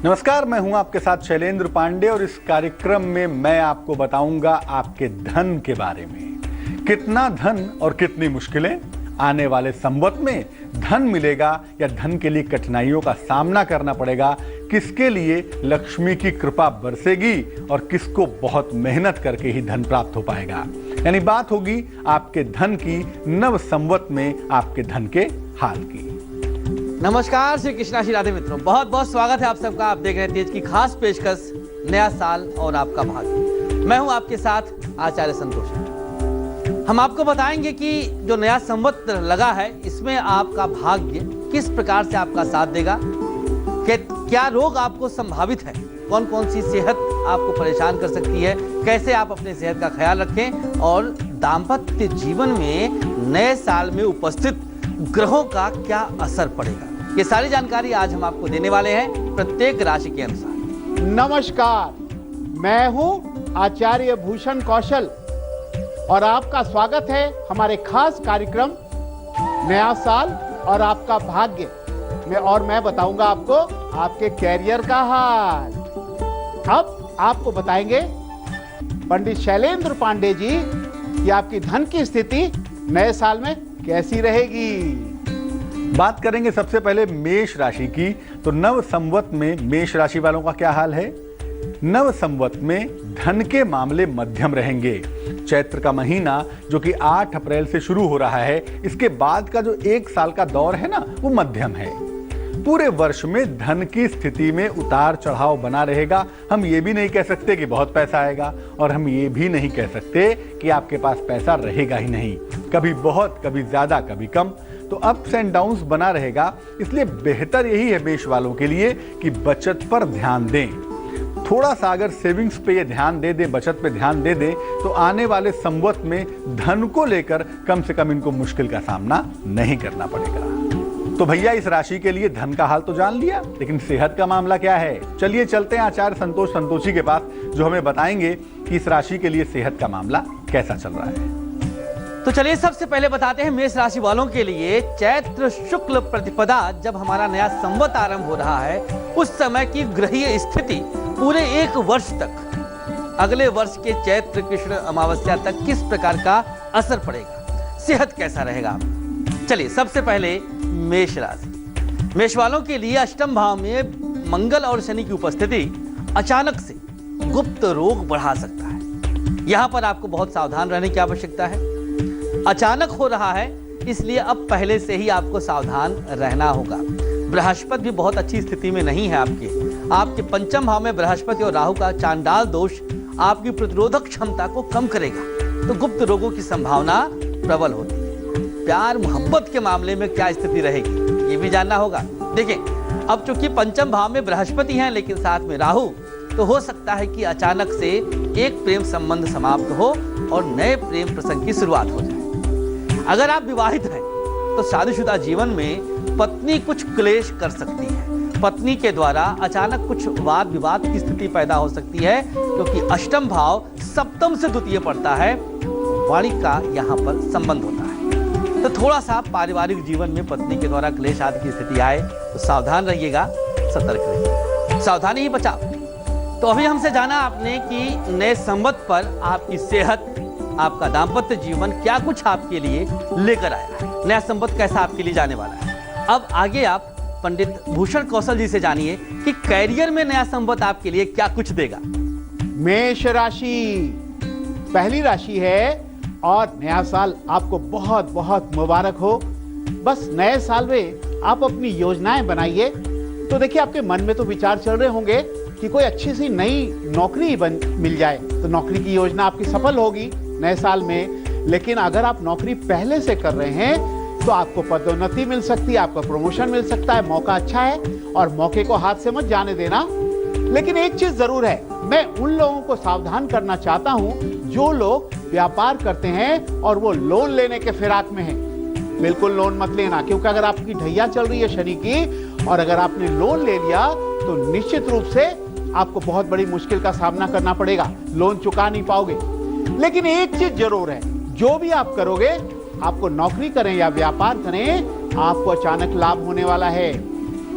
नमस्कार, मैं हूं आपके साथ शैलेंद्र पांडे और इस कार्यक्रम में मैं आपको बताऊंगा आपके धन के बारे में। कितना धन और कितनी मुश्किलें आने वाले संवत में धन मिलेगा या धन के लिए कठिनाइयों का सामना करना पड़ेगा, किसके लिए लक्ष्मी की कृपा बरसेगी और किसको बहुत मेहनत करके ही धन प्राप्त हो पाएगा। यानी बात होगी आपके धन की नव संवत में आपके धन के हाल की। नमस्कार श्री कृष्णा श्री राधे मित्रों, बहुत बहुत स्वागत है आप सबका। आप देख रहे हैं तेज की खास पेशकश नया साल और आपका भाग्य। मैं हूं आपके साथ आचार्य संतोष। हम आपको बताएंगे कि जो नया संवत लगा है इसमें आपका भाग्य किस प्रकार से आपका साथ देगा, क्या रोग आपको संभावित है, कौन कौन सी सेहत आपको परेशान कर सकती है, कैसे आप अपने सेहत का ख्याल रखें और दाम्पत्य जीवन में नए साल में उपस्थित ग्रहों का क्या असर पड़ेगा, ये सारी जानकारी आज हम आपको देने वाले हैं प्रत्येक राशि के अनुसार। नमस्कार, मैं हूं आचार्य भूषण कौशल और आपका स्वागत है हमारे खास कार्यक्रम नया साल और आपका भाग्य में। और मैं बताऊंगा आपको आपके कैरियर का हाल। अब आपको बताएंगे पंडित शैलेंद्र पांडे जी कि आपकी धन की स्थिति नए साल में कैसी रहेगी। बात करेंगे सबसे पहले मेष राशि की। तो नव संवत में मेष राशि वालों का क्या हाल है। नव संवत में धन के मामले मध्यम रहेंगे। चैत्र का महीना जो कि 8 अप्रैल से शुरू हो रहा है, इसके बाद का जो 1 साल का दौर है ना, वो मध्यम है। पूरे वर्ष में धन की स्थिति में उतार चढ़ाव बना रहेगा। हम ये भी नहीं कह सकते कि बहुत पैसा आएगा और हम ये भी नहीं कह सकते कि आपके पास पैसा रहेगा ही नहीं। कभी बहुत, कभी ज्यादा, कभी कम, तो अप्स एंड डाउन्स बना रहेगा। इसलिए बेहतर यही है मेष वालों के लिए कि बचत पर ध्यान दें। थोड़ा सा अगर सेविंग्स पे ये ध्यान दे दें, बचत पे ध्यान दे दें, तो आने वाले संवत में धन को लेकर कम से कम इनको मुश्किल का सामना नहीं करना पड़ेगा। तो भैया, इस राशि के लिए धन का हाल तो जान लिया, लेकिन सेहत का मामला क्या है। चलिए चलते हैं आचार्य संतोषी के पास, जो हमें बताएंगे कि इस राशि के लिए सेहत का मामला कैसा चल रहा है। तो चलिए सबसे पहले बताते हैं मेष राशि वालों के लिए चैत्र शुक्ल प्रतिपदा जब हमारा नया संवत आरंभ हो रहा है, उस समय की ग्रहीय स्थिति पूरे 1 वर्ष तक, अगले वर्ष के चैत्र कृष्ण अमावस्या तक किस प्रकार का असर पड़ेगा, सेहत कैसा रहेगा। चलिए सबसे पहले मेष राशि। मेष वालों के लिए अष्टम भाव में मंगल और शनि की उपस्थिति अचानक से गुप्त रोग बढ़ा सकता है। यहां पर आपको बहुत सावधान रहने की आवश्यकता है। अचानक हो रहा है, इसलिए अब पहले से ही आपको सावधान रहना होगा। बृहस्पति भी बहुत अच्छी स्थिति में नहीं है। आपके पंचम भाव में बृहस्पति और राहु का चांडाल दोष आपकी प्रतिरोधक क्षमता को कम करेगा, तो गुप्त रोगों की संभावना प्रबल होती है। प्यार मोहब्बत के मामले में क्या स्थिति रहेगी, ये भी जानना होगा। देखिए, अब चूंकि पंचम भाव में बृहस्पति हैं लेकिन साथ में राहु, तो हो सकता है कि अचानक से एक प्रेम संबंध समाप्त हो और नए प्रेम प्रसंग की शुरुआत हो जाए। अगर आप विवाहित हैं तो शादीशुदा जीवन में पत्नी कुछ क्लेश कर सकती है। पत्नी के द्वारा अचानक कुछ वाद विवाद की स्थिति पैदा हो सकती है, क्योंकि अष्टम भाव सप्तम से द्वितीय पड़ता है, वाणी का यहाँ पर संबंध होता है। तो थोड़ा सा पारिवारिक जीवन में पत्नी के द्वारा क्लेश आदि की स्थिति आए तो सावधान रहिएगा, सतर्क रहिएगा, सावधानी ही बचाव। तो अभी हमसे जाना आपने कि नए संवत पर आपकी सेहत, आपका दाम्पत्य जीवन क्या कुछ आपके लिए लेकर आया है, नया संवत कैसा आपके लिए जाने वाला है। अब आगे आप पंडित भूषण कौशल जी से जानिए कि कैरियर में नया संवत आपके लिए क्या कुछ देगा। मेष राशि पहली राशि है और नया साल आपको बहुत बहुत मुबारक हो। बस नए साल में आप अपनी योजनाएं बनाइए। तो देखिए, आपके मन में तो विचार चल रहे होंगे कि कोई अच्छी सी नई नौकरी मिल जाए, तो नौकरी की योजना आपकी सफल होगी नए साल में। लेकिन अगर आप नौकरी पहले से कर रहे हैं तो आपको पदोन्नति मिल सकती है, आपका प्रमोशन मिल सकता है, मौका अच्छा है और मौके को हाथ से मत जाने देना। लेकिन एक चीज जरूर है, मैं उन लोगों को सावधान करना चाहता हूं जो लोग व्यापार करते हैं और वो लोन लेने के फिराक में हैं। बिल्कुल लोन मत लेना, क्योंकि अगर आपकी ढैया चल रही है शनि की और अगर आपने लोन ले लिया तो निश्चित रूप से आपको बहुत बड़ी मुश्किल का सामना करना पड़ेगा, लोन चुका नहीं पाओगे। लेकिन एक चीज जरूर है, जो भी आप करोगे, आपको नौकरी करें या व्यापार करें, आपको अचानक लाभ होने वाला है।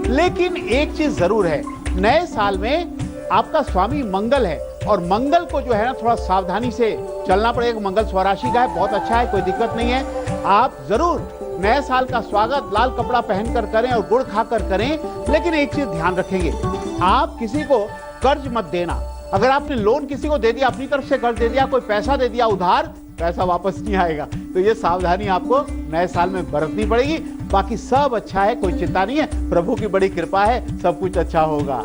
लेकिन एक चीज जरूर है, नए साल में आपका स्वामी मंगल है और मंगल को जो है ना थोड़ा सावधानी से चलना पड़ेगा। मंगल स्वराशि का है, बहुत अच्छा है, कोई दिक्कत नहीं है। आप जरूर नए साल का स्वागत लाल कपड़ा पहनकर करें और गुड़ खाकर करें, लेकिन एक चीज ध्यान रखेंगे, आप किसी को कर्ज मत देना। अगर आपने लोन किसी को दे दिया, अपनी तरफ से कर्ज दे दिया, कोई पैसा दे दिया उधार, पैसा वापस नहीं आएगा। तो ये सावधानी आपको नए साल में बरतनी पड़ेगी। बाकी सब अच्छा है, कोई चिंता नहीं है, प्रभु की बड़ी कृपा है, सब कुछ अच्छा होगा।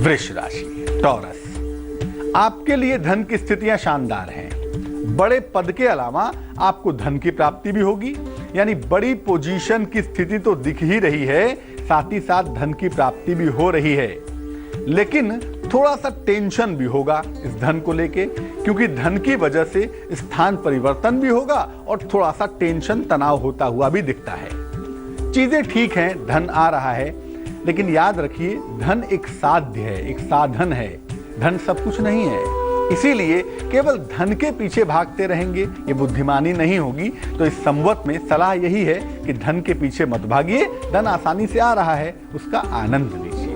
वृष राशि, टॉरस, आपके लिए धन की स्थितियां शानदार हैं। बड़े पद के अलावा आपको धन की प्राप्ति भी होगी, यानी बड़ी पोजीशन की स्थिति तो दिख ही रही है, साथ ही साथ धन की प्राप्ति भी हो रही है। लेकिन थोड़ा सा टेंशन भी होगा इस धन को लेके, क्योंकि धन की वजह से स्थान परिवर्तन भी होगा और थोड़ा सा टेंशन तनाव होता हुआ भी दिखता है। चीजें ठीक हैं, धन आ रहा है, लेकिन याद रखिए धन एक साध्य है, एक साधन है, धन सब कुछ नहीं है। इसीलिए केवल धन के पीछे भागते रहेंगे ये बुद्धिमानी नहीं होगी। तो इस संवत में सलाह यही है कि धन के पीछे मत भागिए, धन आसानी से आ रहा है, उसका आनंद लीजिए।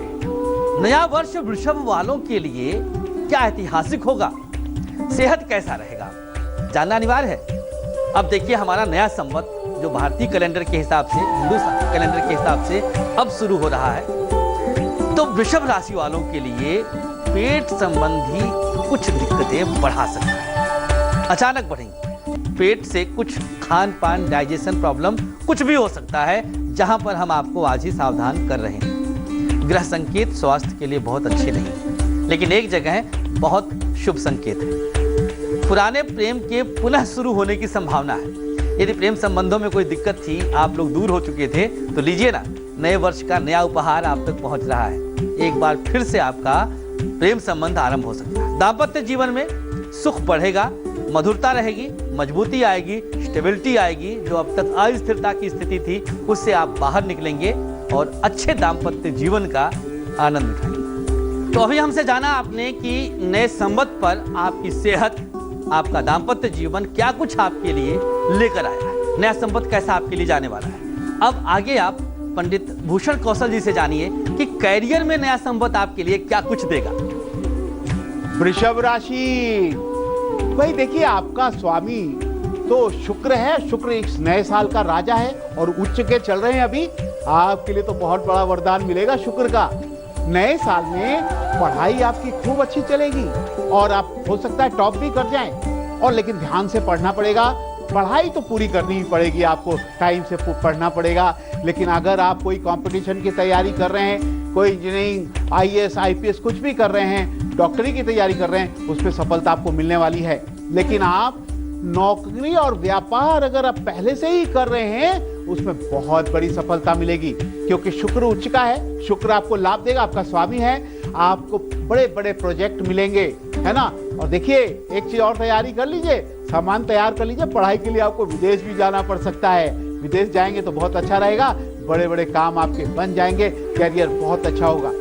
नया वर्ष वृषभ वालों के लिए क्या ऐतिहासिक होगा, सेहत कैसा रहेगा, जानना अनिवार्य है। अब देखिए हमारा नया संवत जो भारतीय कैलेंडर के हिसाब से, हिंदू कैलेंडर के हिसाब से अब शुरू हो रहा है, तो वृषभ राशि वालों के लिए पेट संबंधी कुछ दिक्कतें बढ़ा सकता है, अचानक बढ़ेंगी। पेट से कुछ खान पान, डाइजेशन प्रॉब्लम कुछ भी हो सकता है, जहां पर हम आपको आज ही सावधान कर रहे हैं। ग्रह संकेत स्वास्थ्य के लिए बहुत अच्छे नहीं, लेकिन एक जगह बहुत शुभ संकेत है। पुराने प्रेम के पुनः शुरू होने की संभावना है। यदि प्रेम संबंधों में कोई दिक्कत थी, आप लोग दूर हो चुके थे, तो लीजिए ना, नए वर्ष का नया उपहार आप तक पहुंच रहा है। एक बार फिर से आपका प्रेम संबंध आरंभ हो सकता है। दाम्पत्य जीवन में सुख बढ़ेगा, मधुरता रहेगी, मजबूती आएगी, स्टेबिलिटी आएगी। जो अब तक अस्थिरता की स्थिति थी, उससे आप बाहर निकलेंगे और अच्छे दाम्पत्य जीवन का आनंद उठाएंगे। तो अभी हमसे जाना आपने कि नए संवत पर आपकी सेहत, आपका दाम्पत्य जीवन क्या कुछ आपके लिए लेकर आया है, नया संवत कैसा आपके लिए जाने वाला है। अब आगे आप पंडित भूषण कौशल जी से जानिए कि कैरियर में नया संवत आपके लिए क्या कुछ देगा। वृषभ राशि, भाई देखिए आपका स्वामी तो शुक्र है, शुक्र इस नए साल का राजा है और उच्च के चल रहे हैं अभी। आपके लिए तो बहुत बड़ा वरदान मिलेगा शुक्र का। नए साल में पढ़ाई आपकी खूब अच्छी चलेगी और आप हो सकता है टॉप भी कर जाएं, और लेकिन ध्यान से पढ़ना पड़ेगा। पढ़ाई तो पूरी करनी ही पड़ेगी, आपको टाइम से पढ़ना पड़ेगा। लेकिन अगर आप कोई कंपटीशन की तैयारी कर रहे हैं, कोई इंजीनियरिंग, आईएएस, आईपीएस कुछ भी कर रहे हैं, डॉक्टरी की तैयारी कर रहे हैं, उसमें सफलता आपको मिलने वाली है। लेकिन आप नौकरी और व्यापार अगर आप पहले से ही कर रहे हैं, उसमें बहुत बड़ी सफलता मिलेगी, क्योंकि शुक्र उच्च का है, शुक्र आपको लाभ देगा, आपका स्वामी है, आपको बड़े बड़े प्रोजेक्ट मिलेंगे, है ना। और देखिए एक चीज और तैयारी कर लीजिए, सामान तैयार कर लीजिए, पढ़ाई के लिए आपको विदेश भी जाना पड़ सकता है। विदेश जाएंगे तो बहुत अच्छा रहेगा, बड़े बड़े काम आपके बन जाएंगे, कैरियर बहुत अच्छा होगा।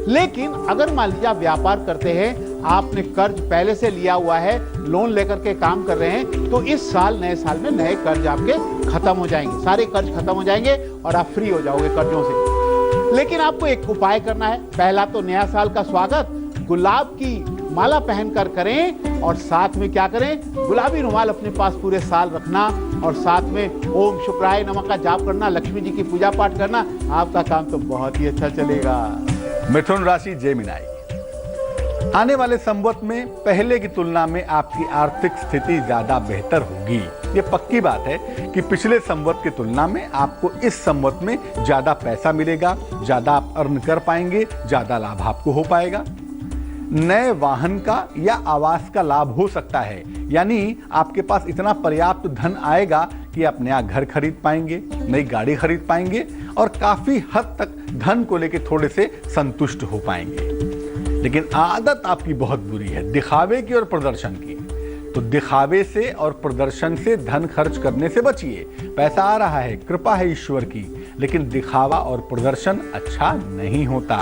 लेकिन अगर मान लीजिए आप व्यापार करते हैं, आपने कर्ज पहले से लिया हुआ है, लोन लेकर के काम कर रहे हैं, तो इस साल नए साल में नए कर्ज आपके खत्म हो जाएंगे, सारे कर्ज खत्म हो जाएंगे और आप फ्री हो जाओगे कर्जों से। लेकिन आपको एक उपाय करना है। पहला तो नया साल का स्वागत गुलाब की माला पहनकर करें, और साथ में क्या करें, गुलाबी रुमाल अपने पास पूरे साल रखना, और साथ में ओम शुक्राय नमः का जाप करना, लक्ष्मी जी की पूजा पाठ करना। आपका काम तो बहुत ही अच्छा चलेगा। मिथुन राशि, जेमिनाई, आने वाले संवत में पहले की तुलना में आपकी आर्थिक स्थिति ज्यादा बेहतर होगी। ये पक्की बात है कि पिछले संवत की तुलना में आपको इस संवत में ज्यादा पैसा मिलेगा, ज्यादा आप अर्न कर पाएंगे, ज्यादा लाभ आपको हो पाएगा। नए वाहन का या आवास का लाभ हो सकता है, यानी आपके पास इतना पर्याप्त धन आएगा कि आप नया घर खरीद पाएंगे, नई गाड़ी खरीद पाएंगे और काफी हद तक धन को लेकर थोड़े से संतुष्ट हो पाएंगे। लेकिन आदत आपकी बहुत बुरी है, दिखावे की और प्रदर्शन की। तो दिखावे से और प्रदर्शन से धन खर्च करने से बचिए। पैसा आ रहा है, कृपा है ईश्वर की, लेकिन दिखावा और प्रदर्शन अच्छा नहीं होता।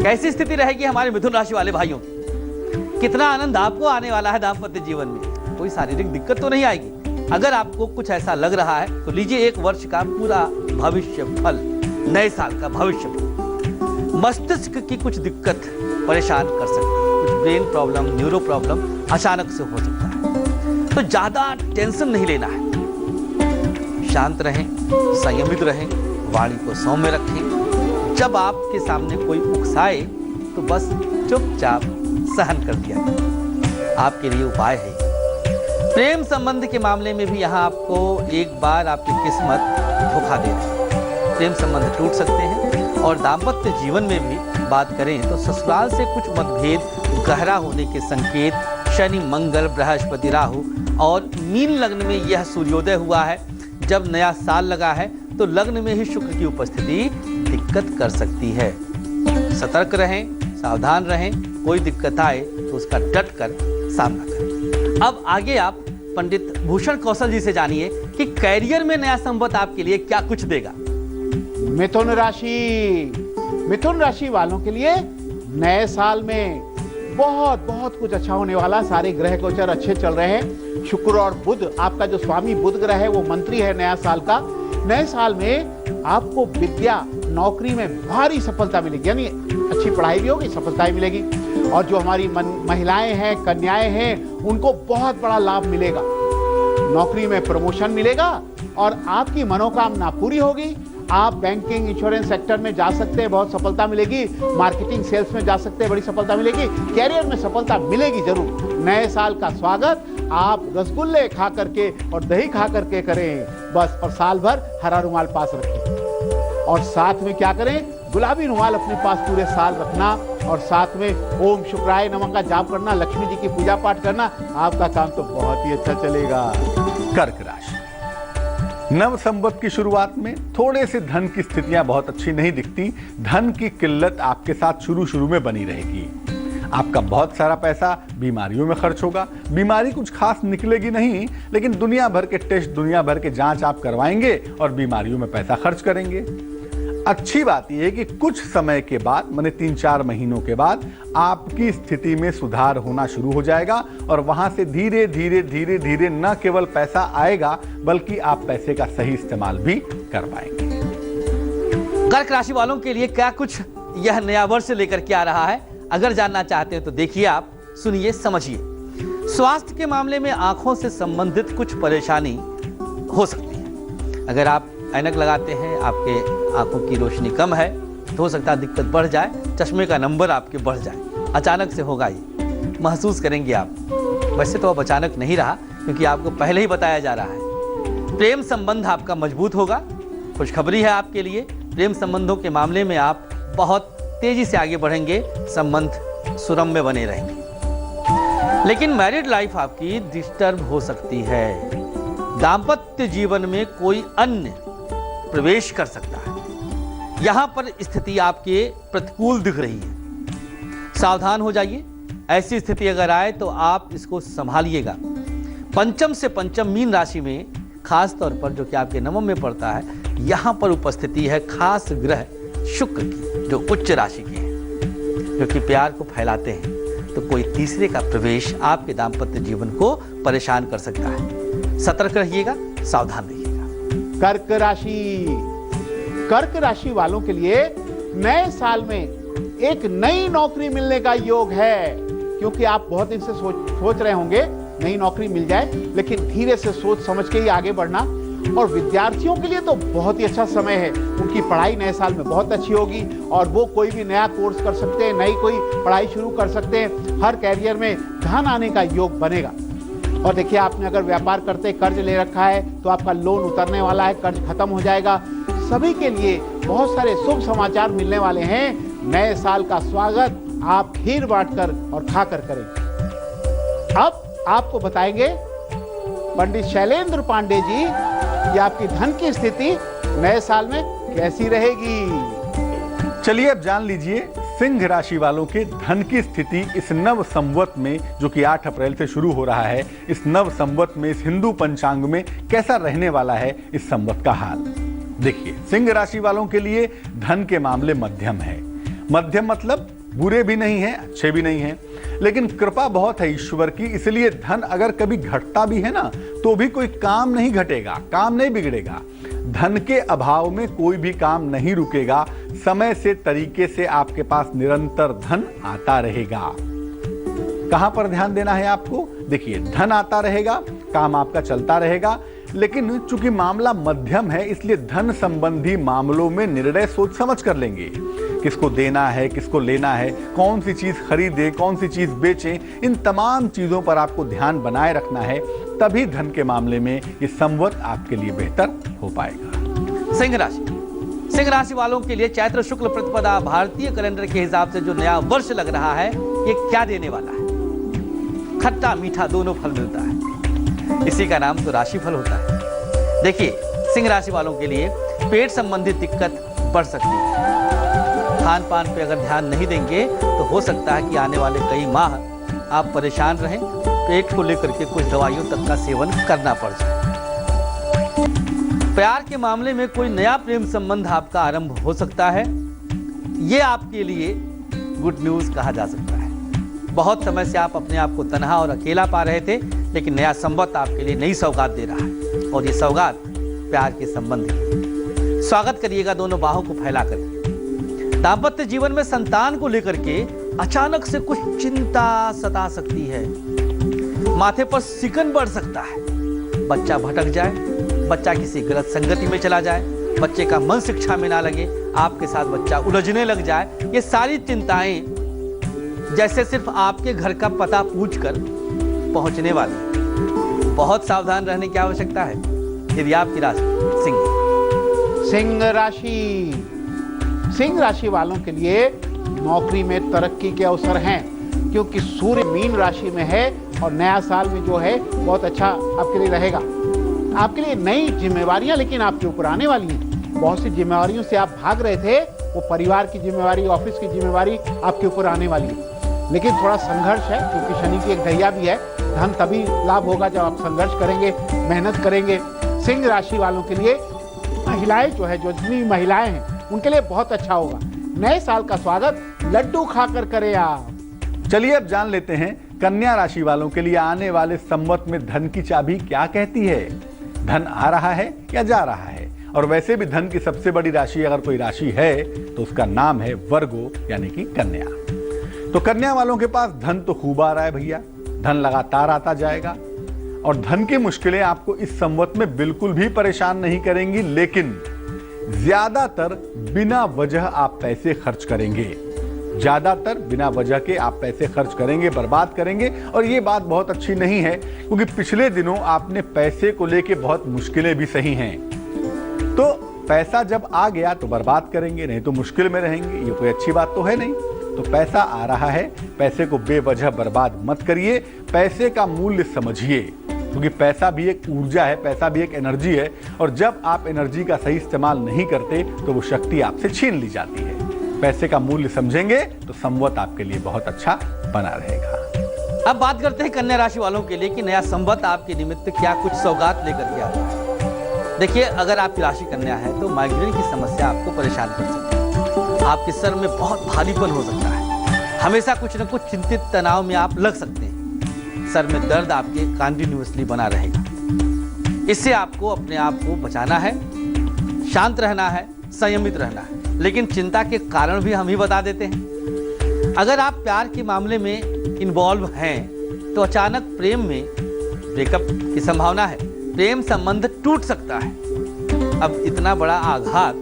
कैसी स्थिति रहेगी हमारे मिथुन राशि वाले भाइयों की? कितना आनंद आपको आने वाला है दाम्पत्य जीवन में? कोई शारीरिक दिक्कत तो नहीं आएगी। अगर आपको कुछ ऐसा लग रहा है तो लीजिए एक वर्ष का पूरा भविष्य फल, नए साल का भविष्य फल। मस्तिष्क की कुछ दिक्कत परेशान कर सकती है, कुछ ब्रेन प्रॉब्लम, न्यूरो प्रॉब्लम अचानक से हो सकता है। तो ज्यादा टेंशन नहीं लेना है, शांत रहें, संयमित रहें, वाणी को सौम्य रखें। जब आपके सामने कोई उकसाए तो बस चुपचाप सहन कर दिया जाए। आपके लिए उपाय है। प्रेम संबंध के मामले में भी यहाँ आपको एक बार आपकी किस्मत धोखा दे रही है। प्रेम संबंध टूट सकते हैं और दाम्पत्य जीवन में भी बात करें तो ससुराल से कुछ मतभेद गहरा होने के संकेत शनि, मंगल, बृहस्पति, राहु और मीन लग्न में यह सूर्योदय हुआ है। जब नया साल लगा है तो लग्न में ही शुक्र की उपस्थिति दिक्कत कर सकती है। सतर्क रहें, सावधान रहें, कोई दिक्कत आए तो उसका डट कर सामना करें। अब आगे आप पंडित भूषण कौशल जी से जानिए कि कैरियर में नया संवत आपके लिए क्या कुछ देगा। मिथुन राशि वालों के लिए नए साल में बहुत बहुत कुछ अच्छा होने वाला। सारे ग्रह गोचर अच्छे चल रहे हैं। शुक्र और बुध, आपका जो स्वामी बुध ग्रह है वो मंत्री है नया साल का। नए साल में आपको विद्या, नौकरी में भारी सफलता मिलेगी, यानी अच्छी पढ़ाई भी होगी, सफलताएं मिलेगी। और जो हमारी महिलाएं हैं, कन्याएं हैं, उनको बहुत बड़ा लाभ मिलेगा। नौकरी में प्रमोशन मिलेगा और आपकी मनोकामना पूरी होगी। आप बैंकिंग, इंश्योरेंस सेक्टर में जा सकते हैं, बहुत सफलता मिलेगी। मार्केटिंग, सेल्स में जा सकते हैं, बड़ी सफलता मिलेगी। कैरियर में सफलता मिलेगी जरूर। नए साल का स्वागत आप रसगुल्ले खा करके और दही खा करके करें बस, और साल भर हरा रुमाल पास रखें। और साथ में क्या करें, गुलाबी रुमाल अपने पास पूरे साल रखना, और साथ में ओम शुक्राय नमः का जाप करना, लक्ष्मी जी की पूजा पाठ करना। आपका काम तो बहुत ही अच्छा चलेगा। कर्क राशि, नव संवत की शुरुआत में थोड़े से धन की स्थितियां बहुत अच्छी नहीं दिखती। धन की किल्लत आपके साथ शुरू में बनी रहेगी। आपका बहुत सारा पैसा बीमारियों में खर्च होगा। बीमारी कुछ खास निकलेगी नहीं, लेकिन दुनिया भर के टेस्ट, दुनिया भर के जांच आप करवाएंगे और बीमारियों में पैसा खर्च करेंगे। अच्छी बात यह है कि कुछ समय के बाद, माने 3-4 महीनों के बाद आपकी स्थिति में सुधार होना शुरू हो जाएगा और वहां से धीरे धीरे न केवल पैसा आएगा बल्कि आप पैसे का सही इस्तेमाल भी कर पाएंगे। कर्क राशि वालों के लिए क्या कुछ यह नया वर्ष लेकर के आ रहा है, अगर जानना चाहते हैं तो देखिए, आप सुनिए, समझिए। स्वास्थ्य के मामले में आंखों से संबंधित कुछ परेशानी हो सकती है। अगर आप ऐनक लगाते हैं, आपके आंखों की रोशनी कम है, तो हो सकता है दिक्कत बढ़ जाए, चश्मे का नंबर आपके बढ़ जाए। अचानक से होगा, ये महसूस करेंगे आप। वैसे तो अब अचानक नहीं रहा, क्योंकि आपको पहले ही बताया जा रहा है। प्रेम संबंध आपका मजबूत होगा। खुशखबरी है आपके लिए, प्रेम संबंधों के मामले में आप बहुत तेजी से आगे बढ़ेंगे, संबंध सुरम्य बने रहेंगे। लेकिन मैरिड लाइफ आपकी डिस्टर्ब हो सकती है। दाम्पत्य जीवन में कोई अन्य प्रवेश कर सकता है। यहां पर स्थिति आपके प्रतिकूल दिख रही है। सावधान हो जाइए, ऐसी स्थिति अगर आए तो आप इसको संभालिएगा। पंचम से पंचम मीन राशि में खास तौर पर, जो कि आपके नवम में पड़ता है, यहां पर उपस्थिति है खास ग्रह शुक्र की, जो उच्च राशि के हैं, जो कि प्यार को फैलाते हैं। तो कोई तीसरे का प्रवेश आपके दाम्पत्य जीवन को परेशान कर सकता है। सतर्क रहिएगा, सावधान रहिएगा। कर्क राशि वालों के लिए नए साल में एक नई नौकरी मिलने का योग है। क्योंकि आप बहुत दिन से सोच रहे होंगे नई नौकरी मिल जाए, लेकिन धीरे से सोच समझ के ही आगे बढ़ना। और विद्यार्थियों के लिए तो बहुत ही अच्छा समय है। उनकी पढ़ाई नए साल में बहुत अच्छी होगी और वो कोई भी नया कोर्स कर सकते हैं, नई कोई पढ़ाई शुरू कर सकते हैं। हर कैरियर में धन आने का योग बनेगा। और देखिए, आपने अगर व्यापार करते कर्ज ले रखा है तो आपका लोन उतरने वाला है, कर्ज खत्म हो जाएगा। सभी के लिए बहुत सारे शुभ समाचार मिलने वाले हैं। नए साल का स्वागत आप खीर बांटकर और खाकर करें। अब आपको बताएंगे पंडित शैलेंद्र पांडे जी कि आपकी धन की स्थिति नए साल में कैसी रहेगी। चलिए अब जान लीजिए सिंह राशि वालों के धन की स्थिति इस नव संवत में, जो कि 8 अप्रैल से शुरू हो रहा है। इस नव संवत में, इस हिंदू पंचांग में कैसा रहने वाला है इस संवत का हाल। देखिए, सिंह राशि वालों के लिए धन के मामले मध्यम है। मध्यम मतलब बुरे भी नहीं हैं, अच्छे भी नहीं हैं, लेकिन कृपा बहुत है ईश्वर की, इसलिए धन अगर कभी घटता भी है ना तो भी कोई काम नहीं घटेगा, काम नहीं बिगड़ेगा। धन के अभाव में कोई भी काम नहीं रुकेगा, समय से तरीके से आपके पास निरंतर धन आता रहेगा। कहां पर ध्यान देना है आपको? देखिए, धन आता रहेगा, काम आपका चलता रहेगा, लेकिन चूंकि मामला मध्यम है इसलिए धन संबंधी मामलों में निर्णय सोच समझ कर लेंगे। किसको देना है, किसको लेना है, कौन सी चीज खरीदे, कौन सी चीज बेचें, इन तमाम चीजों पर आपको ध्यान बनाए रखना है, तभी धन के मामले में ये संवत आपके लिए बेहतर हो पाएगा। सिंह राशि वालों के लिए चैत्र शुक्ल प्रतिपदा भारतीय कैलेंडर के हिसाब से जो नया वर्ष लग रहा है, ये क्या देने वाला है? खट्टा मीठा दोनों फल मिलता है, इसी का नाम तो राशिफल होता है। देखिए, सिंह राशि वालों के लिए पेट संबंधित दिक्कत बढ़ सकती है। खान पान पे अगर ध्यान नहीं देंगे तो हो सकता है कि आने वाले कई माह आप परेशान रहें, पेट को लेकर के कुछ दवाइयों तक का सेवन करना पड़ जाए। प्यार के मामले में कोई नया प्रेम संबंध आपका आरंभ हो सकता है, ये आपके लिए गुड न्यूज कहा जा सकता है। बहुत समय से आप अपने आप को तन्हा और अकेला पा रहे थे, लेकिन नया संवत आपके लिए नई सौगात दे रहा है, और ये सौगात प्यार के संबंध की। स्वागत करिएगा दोनों बाहों को फैला कर। दाम्पत्य जीवन में संतान को लेकर के अचानक से कुछ चिंता सता सकती है, माथे पर सिकन बढ़ सकता है, बच्चा भटक जाए, बच्चा किसी गलत संगति में चला जाए, बच्चे का मन शिक्षा में ना लगे, आपके साथ बच्चा उलझने लग जाए, ये सारी चिंताएं जैसे सिर्फ आपके घर का पता पूछकर पहुंचने वाली। बहुत सावधान रहने की आवश्यकता है यदि आपकी राशि सिंह राशि वालों के लिए नौकरी में तरक्की के अवसर हैं, क्योंकि सूर्य मीन राशि में है और नया साल में जो है बहुत अच्छा आपके लिए रहेगा। आपके लिए नई जिम्मेवारियां लेकिन आपके ऊपर आने वाली हैं। बहुत सी जिम्मेवारियों से आप भाग रहे थे, वो परिवार की जिम्मेवारी, ऑफिस की जिम्मेवारी आपके ऊपर आने वाली है, लेकिन थोड़ा संघर्ष है, क्योंकि शनि की एक ढैया भी है। धन तभी लाभ होगा जब आप संघर्ष करेंगे, मेहनत करेंगे। सिंह राशि वालों के लिए महिलाएं जो है, जो जितनी महिलाएं हैं उनके लिए बहुत अच्छा होगा। नए साल का स्वागत लड्डू खाकर करें आप। चलिए अब जान लेते हैं कन्या राशि वालों के लिए आने वाले संवत में धन की चाबी क्या कहती है। धन आ रहा है या जा रहा है? और वैसे भी धन की सबसे बड़ी राशि अगर कोई राशि है तो उसका नाम है वर्गो, यानी कि कन्या। तो कन्या वालों के पास धन तो खूब आ रहा है भैया, धन लगातार आता जाएगा, और धन की मुश्किलें आपको इस संवत में बिल्कुल भी परेशान नहीं करेंगी, लेकिन ज्यादातर बिना वजह आप पैसे खर्च करेंगे। ज्यादातर बिना वजह के आप पैसे खर्च करेंगे, बर्बाद करेंगे, और ये बात बहुत अच्छी नहीं है, क्योंकि पिछले दिनों आपने पैसे को लेके बहुत मुश्किलें भी सही हैं। तो पैसा जब आ गया तो बर्बाद करेंगे, नहीं तो मुश्किल में रहेंगे, ये कोई अच्छी बात तो है नहीं। तो पैसा आ रहा है, पैसे को बेवजह बर्बाद मत करिए, पैसे का मूल्य समझिए, क्योंकि पैसा भी एक ऊर्जा है, पैसा भी एक एनर्जी है, और जब आप एनर्जी का सही इस्तेमाल नहीं करते तो वो शक्ति आपसे छीन ली जाती है। पैसे का मूल्य समझेंगे तो संवत आपके लिए बहुत अच्छा बना रहेगा। अब बात करते हैं कन्या राशि वालों के लिए कि नया संवत आपके निमित्त क्या कुछ सौगात लेकर के आता है। देखिए, अगर आपकी राशि कन्या है तो माइग्रेन की समस्या आपको परेशान कर सकती है, आपके सर में बहुत भारीपन हो सकता है, हमेशा कुछ न कुछ चिंतित तनाव में आप लग सकते हैं, सर में दर्द आपके कंटिन्यूअसली बना रहेगा। इससे आपको अपने आप को बचाना है, शांत रहना है, संयमित रहना है। लेकिन चिंता के कारण भी हम ही बता देते हैं। अगर आप प्यार के मामले में इन्वॉल्व हैं तो अचानक प्रेम में ब्रेकअप की संभावना है, प्रेम संबंध टूट सकता है। अब इतना बड़ा आघात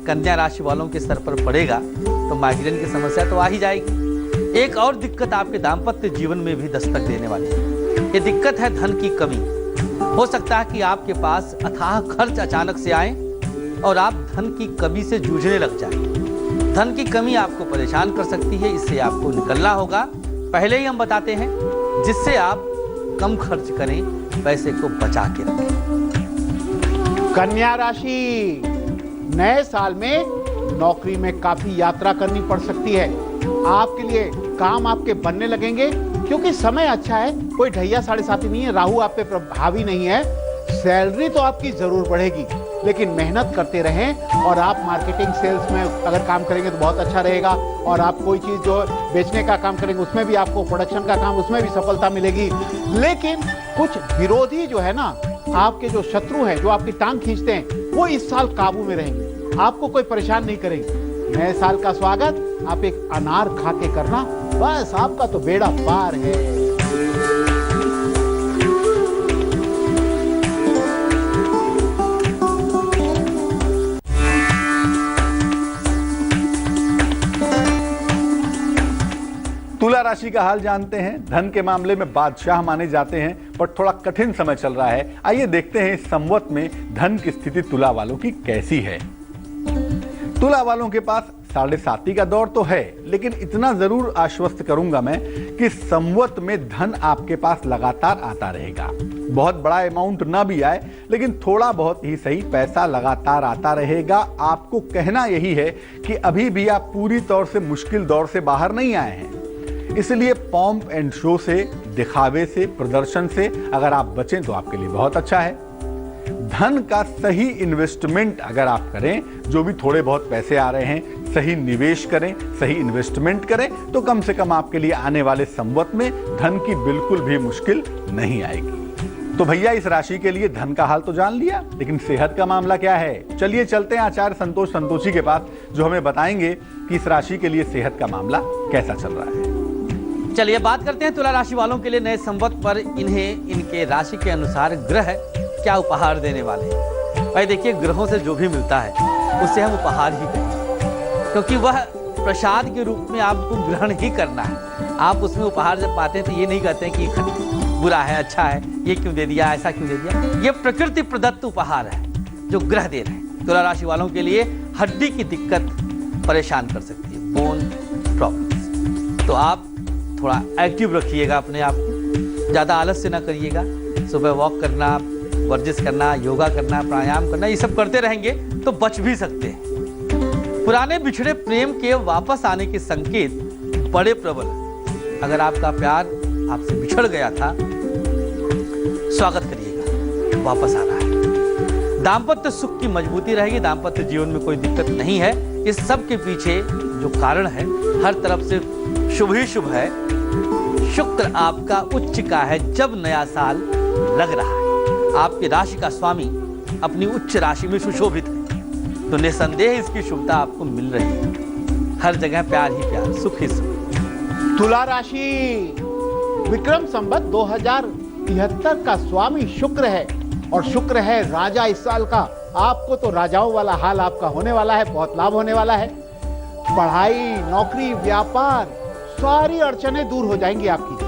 कन्या राशि वालों के सर पर पड़ेगा तो माइग्रेन की समस्या तो आ ही जाएगी। एक और दिक्कत आपके दाम्पत्य जीवन में भी दस्तक देने वाली है। ये दिक्कत है धन की कमी। हो सकता है कि आपके पास अथाह खर्च अचानक से आए और आप धन की कमी से जूझने लग जाएं। धन की कमी आपको परेशान कर सकती है, इससे आपको निकलना होगा। पहले ही हम बताते हैं, जिससे आप कम खर्च करें, पैसे को बचा के रखें। कन्या राशि, नए साल में नौकरी में काफी यात्रा करनी पड़ सकती है। आपके लिए काम आपके बनने लगेंगे, क्योंकि समय अच्छा है, कोई ढैया 7.5 नहीं है, राहु आप पे प्रभावी नहीं है। सैलरी तो आपकी जरूर बढ़ेगी, लेकिन मेहनत करते रहें और आप मार्केटिंग सेल्स में अगर काम करेंगे तो बहुत अच्छा रहेगा। और आप कोई चीज़ जो बेचने का काम करेंगे उसमें भी आपको, प्रोडक्शन का काम उसमें भी सफलता मिलेगी। लेकिन कुछ विरोधी जो है ना, आपके जो शत्रु हैं, जो आपकी टांग खींचते हैं, वो इस साल काबू में रहेंगे, आपको कोई परेशान नहीं करेंगे। नए साल का स्वागत आप एक अनार खा के करना, बस आपका तो बेड़ा पार है। तुला राशि का हाल जानते हैं। धन के मामले में बादशाह माने जाते हैं, पर थोड़ा कठिन समय चल रहा है। आइए देखते हैं इस संवत में धन की स्थिति तुला वालों की कैसी है। तुला वालों के पास 7.5 का दौर तो है, लेकिन इतना जरूर आश्वस्त करूंगा मैं कि संवत में धन आपके पास लगातार आता रहेगा। बहुत बड़ा अमाउंट ना भी आए, लेकिन थोड़ा बहुत ही सही पैसा लगातार आता रहेगा। आपको कहना यही है कि अभी भी आप पूरी तौर से मुश्किल दौर से बाहर नहीं आए हैं। इसलिए पॉम्प एंड शो से, दिखावे से, प्रदर्शन से अगर आप बचें तो आपके लिए बहुत अच्छा है। धन का सही इन्वेस्टमेंट अगर आप करें, जो भी थोड़े बहुत पैसे आ रहे हैं सही निवेश करें, सही इन्वेस्टमेंट करें, तो कम से कम आपके लिए आने वाले संवत में धन की बिल्कुल भी मुश्किल नहीं आएगी। तो भैया इस राशि के लिए धन का हाल तो जान लिया, लेकिन सेहत का मामला क्या है? चलिए चलते हैं आचार्य संतोष संतोषी के पास, जो हमें बताएंगे कि इस राशि के लिए सेहत का मामला कैसा चल रहा है। चलिए बात करते हैं तुला राशि वालों के लिए नए संवत पर इन्हें इनके राशि के अनुसार ग्रह क्या उपहार देने वाले हैं। भाई देखिए, ग्रहों से जो भी मिलता है उससे हम उपहार ही करें, क्योंकि वह प्रसाद के रूप में आपको ग्रहण ही करना है। आप उसमें उपहार जब पाते हैं तो ये नहीं कहते हैं कि बुरा है, अच्छा है, ये क्यों दे दिया, ऐसा क्यों दे दिया। ये प्रकृति प्रदत्त उपहार है जो ग्रह दे रहे हैं। तुला राशि वालों के लिए हड्डी की दिक्कत परेशान कर सकती है, बोन प्रॉब्लम्स। तो आप थोड़ा एक्टिव रखिएगा अपने आप को, ज़्यादा आलस से ना करिएगा। सुबह वॉक करना, वर्जिश करना, योगा करना, प्राणायाम करना, ये सब करते रहेंगे तो बच भी सकते हैं। पुराने बिछड़े प्रेम के वापस आने के संकेत बड़े प्रबल। अगर आपका प्यार आपसे बिछड़ गया था, स्वागत करिएगा, वापस आ रहा है। दाम्पत्य सुख की मजबूती रहेगी, दाम्पत्य जीवन में कोई दिक्कत नहीं है। इस सब के पीछे जो कारण है हर तरफ से शुभ ही शुभ है। शुक्र आपका उच्च का है जब नया साल लग रहा है। आपकी राशि का स्वामी अपनी उच्च राशि में सुशोभित है, तो निसंदेह इसकी शुभता आपको मिल रही है। हर जगह प्यार ही प्यार, सुख ही सुख। तुला राशि विक्रम संवत 2073 का स्वामी शुक्र है, और शुक्र है राजा इस साल का। आपको तो राजाओं वाला हाल आपका होने वाला है, बहुत लाभ होने वाला है। पढ़ाई, नौकरी, व्यापार, सारी अड़चनें दूर हो जाएंगी आपकी।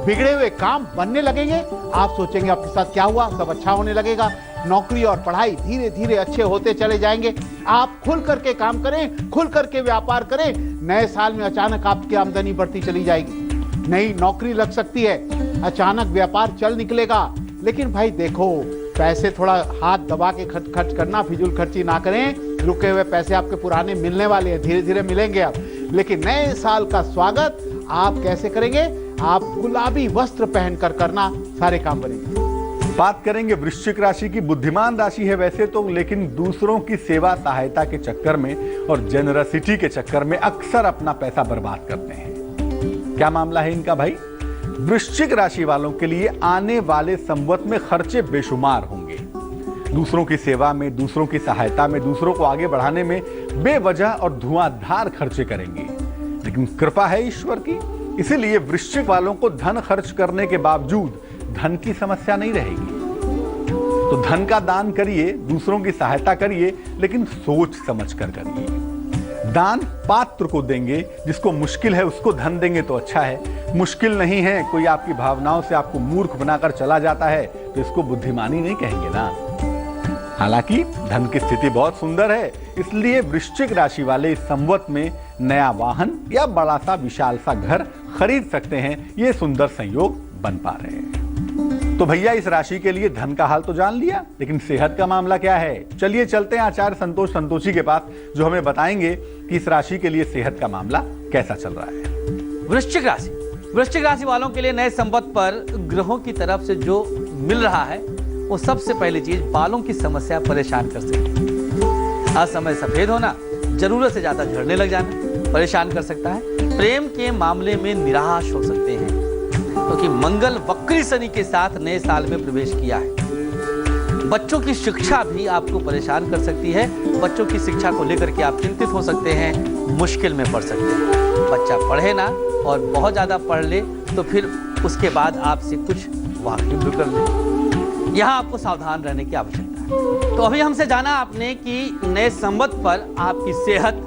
बिगड़े हुए काम बनने लगेंगे, आप सोचेंगे आपके साथ क्या हुआ, सब अच्छा होने लगेगा। नौकरी और पढ़ाई धीरे धीरे अच्छे होते चले जाएंगे। आप खुल करके काम करें, खुल करके व्यापार करें। नए साल में अचानक आपकी आमदनी बढ़ती चली जाएगी, नई नौकरी लग सकती है, अचानक व्यापार चल निकलेगा। लेकिन भाई देखो, पैसे थोड़ा हाथ दबा के खर्च करना, फिजूल खर्ची ना करें। रुके हुए पैसे आपके पुराने मिलने वाले हैं, धीरे धीरे मिलेंगे आप। लेकिन नए साल का स्वागत आप कैसे करेंगे? आप गुलाबी वस्त्र पहनकर करना, सारे काम बनेंगे। बात करेंगे वृश्चिक राशि की। बुद्धिमान राशि है वैसे तो, लेकिन दूसरों की सेवा सहायता के चक्कर में और जेनरसिटी के चक्कर में अक्सर अपना पैसा बर्बाद करते हैं। क्या मामला है इनका भाई? वृश्चिक राशि वालों के लिए आने वाले संवत में खर्चे बेशुमार होंगे। दूसरों की सेवा में, दूसरों की सहायता में, दूसरों को आगे बढ़ाने में बेवजह और धुआंधार खर्चे करेंगे, लेकिन कृपा है ईश्वर की। इसीलिए वृश्चिक वालों को धन खर्च करने के बावजूद धन की समस्या नहीं रहेगी। तो धन का दान करिए, दूसरों की सहायता करिए, लेकिन सोच समझ कर करिए। दान पात्र को देंगे, जिसको मुश्किल है उसको धन देंगे तो अच्छा है। मुश्किल नहीं है, कोई आपकी भावनाओं से आपको मूर्ख बनाकर चला जाता है तो इसको बुद्धिमानी नहीं कहेंगे ना। हालांकि धन की स्थिति बहुत सुंदर है, इसलिए वृश्चिक राशि वाले इस संवत में नया वाहन या बड़ा सा विशाल सा घर खरीद सकते हैं। ये सुंदर संयोग बन पा रहे हैं। तो भैया इस राशि के लिए धन का हाल तो जान लिया, लेकिन सेहत का मामला क्या है? चलिए चलते हैं आचार्य संतोष संतोषी के पास, जो हमें बताएंगे कि इस राशि के लिए सेहत का मामला कैसा चल रहा है। वृश्चिक राशि वालों के लिए नए संवत पर ग्रहों की तरफ से जो मिल रहा है वो सबसे पहली चीज बालों की समस्या परेशान कर सकती है। असमय सफेद होना, जरूरत से ज्यादा झड़ने लग जाना परेशान कर सकता है। प्रेम के मामले में निराश हो सकते हैं क्योंकि मंगल वक्री शनि के साथ नए साल में प्रवेश किया है। बच्चों की शिक्षा भी आपको परेशान कर सकती है। बच्चों की शिक्षा को लेकर के आप चिंतित हो सकते हैं, मुश्किल में पड़ सकते हैं। बच्चा पढ़े ना और बहुत ज़्यादा पढ़ ले तो फिर उसके बाद आपसे कुछ वाकिफ भी कर ले। यहाँ आपको सावधान रहने की आवश्यकता है। तो अभी हमसे जाना आपने कि नए संवत पर आपकी सेहत,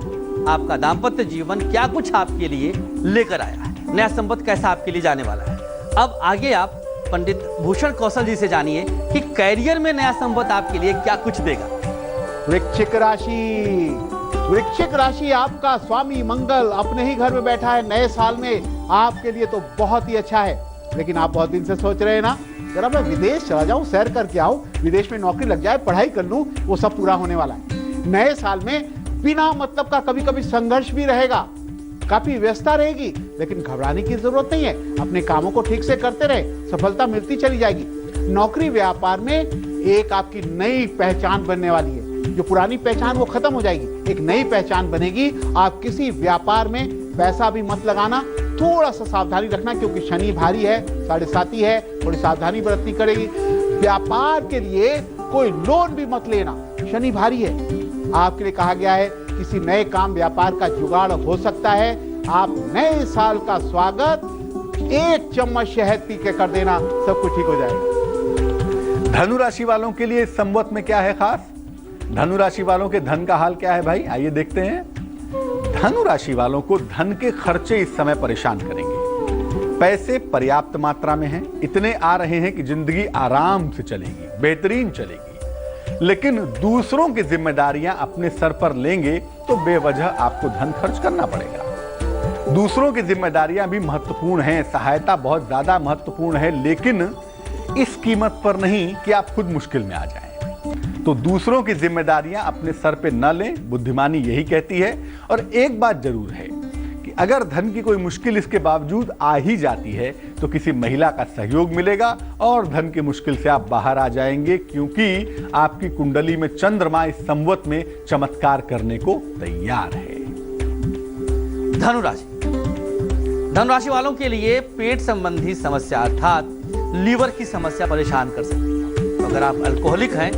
आपका दाम्पत्य जीवन क्या कुछ आपके लिए लेकर आया है, नया संवत कैसा आपके लिए जाने वाला है। अब आगे आप पंडित भूषण कौशल जी से जानिए कि कैरियर में नया संवत आपके लिए क्या कुछ देगा। वृश्चिक राशि, वृश्चिक राशि आपका स्वामी मंगल अपने ही घर में बैठा है। नए साल में आपके लिए तो बहुत ही अच्छा है, लेकिन आप बहुत दिन से सोच रहे हैं ना, जरा मैं विदेश चला जाऊं, सैर करके आऊं, विदेश में नौकरी लग जाए, पढ़ाई कर लूं, वो सब पूरा होने वाला है। नए साल में बिना मतलब का कभी कभी संघर्ष भी रहेगा, काफी व्यस्तता रहेगी, लेकिन घबराने की जरूरत नहीं है। अपने कामों को ठीक से करते रहे, सफलता मिलती चली जाएगी। नौकरी व्यापार में एक आपकी नई पहचान बनने वाली है। जो पुरानी पहचान वो खत्म हो जाएगी, एक नई पहचान बनेगी। आप किसी व्यापार में पैसा भी मत लगाना, थोड़ा सा सावधानी रखना, क्योंकि शनि भारी है, 7.5 है, थोड़ी सावधानी बरतनी करेगी। व्यापार के लिए कोई लोन भी मत लेना, शनि भारी है। आपके लिए कहा गया है किसी नए काम व्यापार का जुगाड़ हो सकता है। आप नए साल का स्वागत 1 चम्मच शहद पी के कर देना, सब कुछ ठीक हो जाएगा। धनु राशि वालों के लिए इस संवत में क्या है खास? धनु राशि वालों के धन का हाल क्या है भाई, आइए देखते हैं। धनु राशि वालों को धन के खर्चे इस समय परेशान करेंगे। पैसे पर्याप्त मात्रा में हैं, इतने आ रहे हैं कि जिंदगी आराम से चलेगी, बेहतरीन चलेगी। लेकिन दूसरों की जिम्मेदारियां अपने सर पर लेंगे तो बेवजह आपको धन खर्च करना पड़ेगा। दूसरों की जिम्मेदारियां भी महत्वपूर्ण हैं, सहायता बहुत ज्यादा महत्वपूर्ण है, लेकिन इस कीमत पर नहीं कि आप खुद मुश्किल में आ जाएं। तो दूसरों की जिम्मेदारियां अपने सर पे न लें, बुद्धिमानी यही कहती है। और एक बात जरूर है कि अगर धन की कोई मुश्किल इसके बावजूद आ ही जाती है तो किसी महिला का सहयोग मिलेगा और धन की मुश्किल से आप बाहर आ जाएंगे, क्योंकि आपकी कुंडली में चंद्रमा इस संवत में चमत्कार करने को तैयार है। धनुराशि, धनुराशि वालों के लिए पेट संबंधी समस्या अर्थात लीवर की समस्या परेशान कर सकती है। तो अगर आप अल्कोहलिक हैं,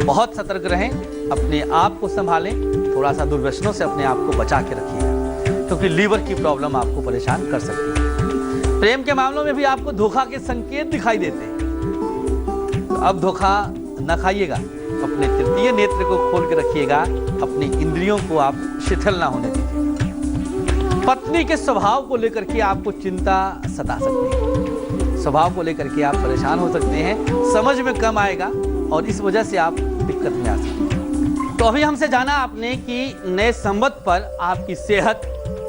बहुत सतर्क रहें, अपने आप को संभालें, थोड़ा सा दुर्व्यसनों से अपने आप को बचा के रखिएगा, क्योंकि लीवर की प्रॉब्लम आपको परेशान कर सकती है। प्रेम के मामलों में भी आपको धोखा के संकेत दिखाई देते हैं, तो अब धोखा न खाइएगा, अपने तृतीय नेत्र को खोल के रखिएगा, अपनी इंद्रियों को आप शिथिल ना होने दीजिए। पत्नी के स्वभाव को लेकर के आपको चिंता सता सकती है, स्वभाव को लेकर के आप परेशान हो सकते हैं, समझ में कम आएगा और इस वजह से आप दिक्कत में आ सकते हैं। तो अभी हमसे जाना आपने कि नए संवत पर आपकी सेहत,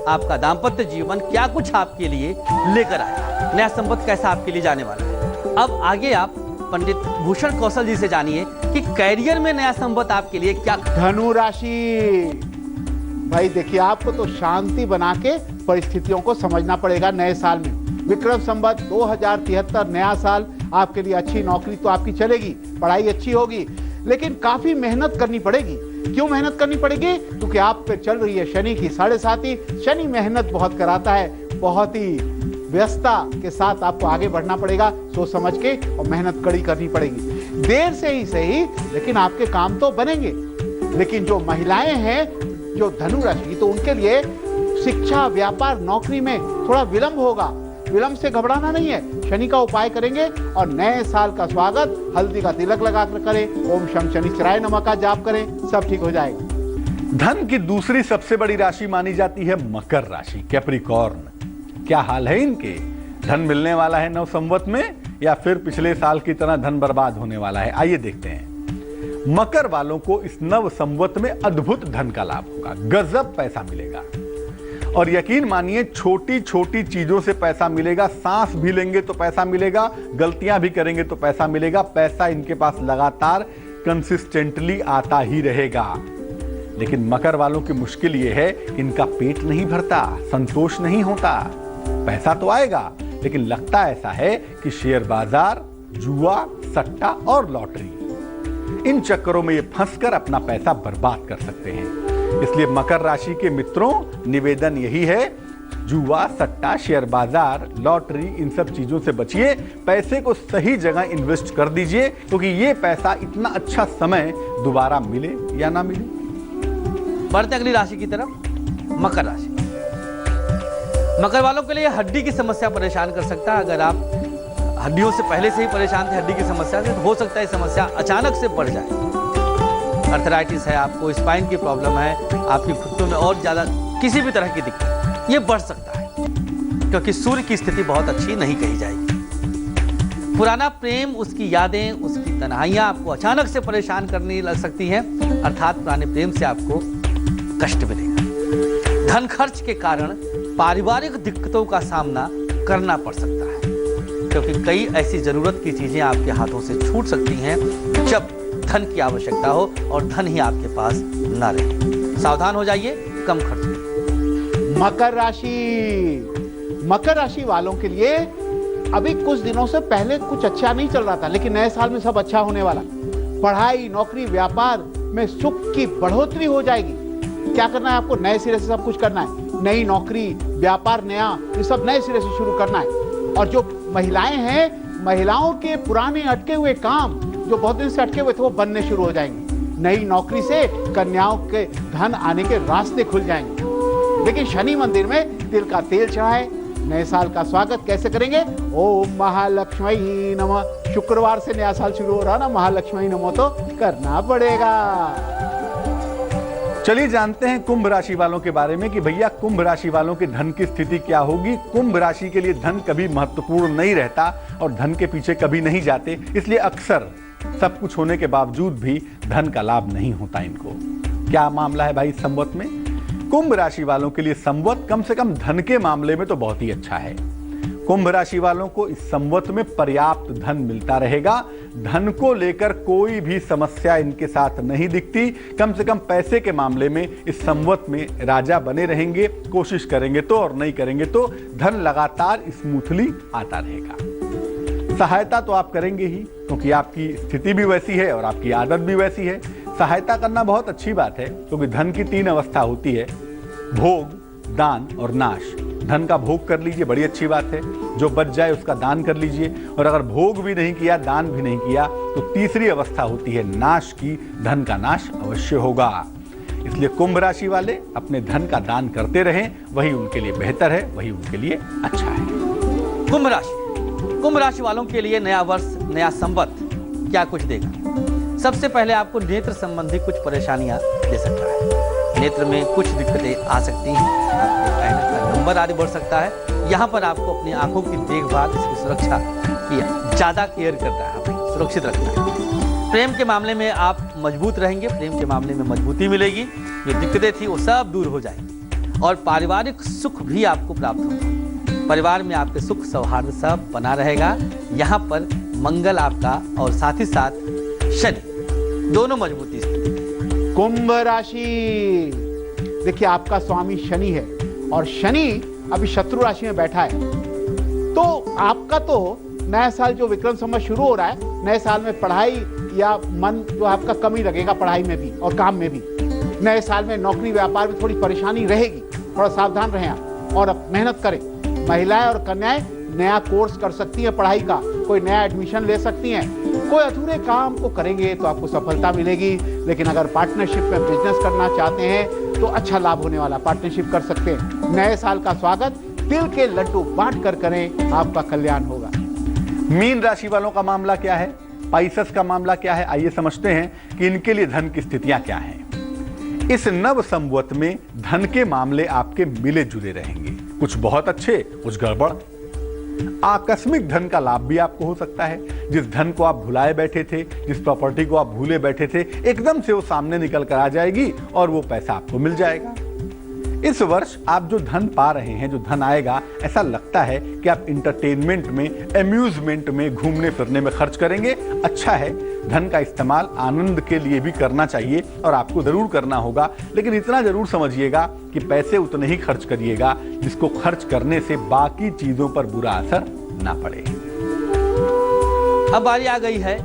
आपका दाम्पत्य जीवन क्या कुछ आपके लिए लेकर आया, नया संवत कैसा आपके लिए जाने वाला है। अब आगे आप पंडित भूषण कौशल जी से जानिए कि कैरियर में नया संवत आपके लिए क्या। धनु राशि, भाई देखिए, आपको तो शांति बना के परिस्थितियों को समझना पड़ेगा। नए साल में विक्रम संवत 2073 नया साल आपके लिए अच्छी नौकरी तो आपकी चलेगी, पढ़ाई अच्छी होगी, लेकिन काफी मेहनत करनी पड़ेगी। क्यों मेहनत करनी पड़ेगी? क्योंकि आप पे चल रही है शनि की 7.5। शनि मेहनत बहुत कराता है, बहुत ही व्यस्तता के साथ आपको आगे बढ़ना पड़ेगा, सोच समझ के, और मेहनत कड़ी करनी पड़ेगी। देर से ही सही, लेकिन आपके काम तो बनेंगे। लेकिन जो महिलाएं हैं, जो धनु राशि, तो उनके लिए शिक्षा, व्यापार, नौकरी में थोड़ा विलंब होगा। विलंब से घबराना नहीं है, शनि का उपाय करेंगे और नए साल का स्वागत हल्दी का तिलक लगाकर करें, ओम शम शनिश्चराय नमः का जाप करें, सब ठीक हो जाएगा। धन की दूसरी सबसे बड़ी राशि मानी जाती है मकर राशि, कैप्रिकॉर्न। क्या हाल है इनके? धन मिलने वाला है नव संवत में या फिर पिछले साल की तरह धन बर्बाद होने वाला है? आइए देखते हैं। मकर वालों को इस नव संवत में अद्भुत धन का लाभ होगा, गजब पैसा मिलेगा। और यकीन मानिए, छोटी छोटी चीजों से पैसा मिलेगा। सांस भी लेंगे तो पैसा मिलेगा, गलतियां भी करेंगे तो पैसा मिलेगा। पैसा इनके पास लगातार कंसिस्टेंटली आता ही रहेगा। लेकिन मकर वालों की मुश्किल यह है कि इनका पेट नहीं भरता, संतोष नहीं होता। पैसा तो आएगा, लेकिन लगता ऐसा है कि शेयर बाजार जुआ, सट्टा और लॉटरी। इन चक्करों में ये फंसकर अपना पैसा बर्बाद कर सकते हैं। इसलिए मकर राशि के मित्रों, निवेदन यही है, जुआ, सट्टा, शेयर बाजार, लॉटरी, इन सब चीजों से बचिए। पैसे को सही जगह इन्वेस्ट कर दीजिए, क्योंकि ये पैसा इतना अच्छा समय दोबारा मिले या ना मिले। बढ़ते अगली राशि की तरफ, मकर राशि। मकर वालों के लिए हड्डी की समस्या परेशान कर सकता है। अगर आप हड्डियों से पहले से ही परेशान थे हड्डी की समस्या से, तो हो सकता है समस्या अचानक से बढ़ जाए। अर्थराइटिस है, आपको स्पाइन की प्रॉब्लम है, आपकी घुटनों में और ज्यादा किसी भी तरह की दिक्कत, ये बढ़ सकता है, क्योंकि सूर्य की स्थिति बहुत अच्छी नहीं कही जाएगी। पुराना प्रेम, उसकी यादें, उसकी तन्हाइयां आपको अचानक से परेशान करने लग सकती हैं, अर्थात पुराने प्रेम से आपको कष्ट मिलेगा। धन खर्च के कारण पारिवारिक दिक्कतों का सामना करना पड़ सकता है, क्योंकि कई ऐसी जरूरत की चीजें आपके हाथों से छूट सकती हैं जब धन की आवश्यकता हो और धन ही आपके पास ना रहे। सावधान हो जाइए, कम खर्च करिए। मकर राशि वालों के लिए अभी कुछ दिनों से पहले कुछ अच्छा नहीं चल रहा था, लेकिन नए साल में सब अच्छा होने वाला। पढ़ाई, नौकरी, व्यापार में सुख की बढ़ोतरी हो जाएगी। क्या करना है आपको? नए सिरे से सब कुछ करना है। नई नौकरी, व्यापार नया, ये सब नए सिरे से शुरू करना है। और जो महिलाएं हैं, महिलाओं के पुराने अटके हुए काम जो बहुत दिन से अटके हुए थे, वो बनने शुरू हो जाएंगे। नई नौकरी से कन्याओं के धन आने के रास्ते खुल जाएंगे। लेकिन शनि मंदिर में तिल का तेल चढ़ाए। नए साल का स्वागत कैसे करेंगे? ओम महालक्ष्मी नमः। शुक्रवार से नया साल शुरू हो रहा ना, महालक्ष्मी नमः तो करना पड़ेगा। चलिए जानते हैं कुंभ राशि वालों के बारे में कि भैया कुंभ राशि वालों के धन की स्थिति क्या होगी। कुंभ राशि के लिए धन कभी महत्वपूर्ण नहीं रहता और धन के पीछे कभी नहीं जाते, इसलिए अक्सर सब कुछ होने के बावजूद भी धन का लाभ नहीं होता इनको। क्या मामला है भाई संवत में? कुंभ राशि वालों के लिए संवत कम से कम धन के मामले में तो बहुत ही अच्छा है। कुंभ राशि वालों को इस संवत में पर्याप्त धन मिलता रहेगा। धन को लेकर कोई भी समस्या इनके साथ नहीं दिखती। कम से कम पैसे के मामले में इस संवत में राजा बने रहेंगे। कोशिश करेंगे तो और नहीं करेंगे तो धन लगातार स्मूथली आता रहेगा। सहायता तो आप करेंगे ही, क्योंकि आपकी स्थिति भी वैसी है और आपकी आदत भी वैसी है। सहायता करना बहुत अच्छी बात है, क्योंकि धन की 3 अवस्था होती है, भोग, दान और नाश। धन का भोग कर लीजिए, बड़ी अच्छी बात है। जो बच जाए उसका दान कर लीजिए, और अगर भोग भी नहीं किया, दान भी नहीं किया, तो तीसरी अवस्था होती है नाश की। धन का नाश अवश्य होगा। इसलिए कुंभ राशि वाले अपने धन का दान करते रहें, वही उनके लिए बेहतर है, वही उनके लिए अच्छा है। कुंभ राशि वालों के लिए नया वर्ष, नया संवत क्या कुछ देगा? सबसे पहले आपको नेत्र संबंधी कुछ परेशानियां दे सकता है। नेत्र में कुछ दिक्कतें आ सकती हैं, आपके ऐनक का नंबर आदि बढ़ सकता है। यहाँ पर आपको अपनी आंखों की देखभाल, इसकी सुरक्षा की ज्यादा केयर करना है, सुरक्षित रखना है। प्रेम के मामले में आप मजबूत रहेंगे, प्रेम के मामले में मजबूती मिलेगी। जो दिक्कतें थी वो सब दूर हो जाएंगी, और पारिवारिक सुख भी आपको प्राप्त होगा। परिवार में आपके सुख सौहार्द सब बना रहेगा। यहाँ पर मंगल आपका और साथ ही साथ शनि दोनों मजबूती स्थिति। कुंभ राशि, देखिए आपका स्वामी शनि है और शनि अभी शत्रु राशि में बैठा है। तो आपका तो नया साल जो विक्रम संवत शुरू हो रहा है, नए साल में पढ़ाई या मन जो आपका कम ही लगेगा, पढ़ाई में भी और काम में भी। नए साल में नौकरी व्यापार में थोड़ी परेशानी रहेगी, थोड़ा सावधान रहें आप और मेहनत करें। महिलाएं और कन्याएं नया कोर्स कर सकती हैं पढ़ाई का, कोई नया एडमिशन ले सकती हैं। कोई अधूरे काम को करेंगे तो आपको सफलता मिलेगी। लेकिन अगर पार्टनरशिप में बिजनेस करना चाहते हैं तो अच्छा लाभ होने वाला, पार्टनरशिप कर सकते हैं। नए साल का स्वागत तिल के लड्डू बांट कर करें, आपका कल्याण होगा। मीन राशि वालों का मामला क्या है? पाइसेस का मामला क्या है? आइए समझते हैं कि इनके लिए धन की स्थितियां क्या हैं। इस नव संवत में धन के मामले आपके मिले जुले रहेंगे, कुछ बहुत अच्छे, कुछ गड़बड़। आकस्मिक धन का लाभ भी आपको हो सकता है। जिस धन को आप भुलाए बैठे थे, जिस प्रॉपर्टी को आप भूले बैठे थे, एकदम से वो सामने निकल कर आ जाएगी और वो पैसा आपको मिल जाएगा। इस वर्ष आप जो धन पा रहे हैं, जो धन आएगा, ऐसा लगता है कि आप इंटरटेनमेंट में, एम्यूजमेंट में, घूमने फिरने में खर्च करेंगे। अच्छा है, धन का इस्तेमाल आनंद के लिए भी करना चाहिए और आपको जरूर करना होगा। लेकिन इतना जरूर समझिएगा कि पैसे उतने ही खर्च करिएगा जिसको खर्च करने से बाकी चीजों पर बुरा असर ना पड़े। अब बारी आ गई है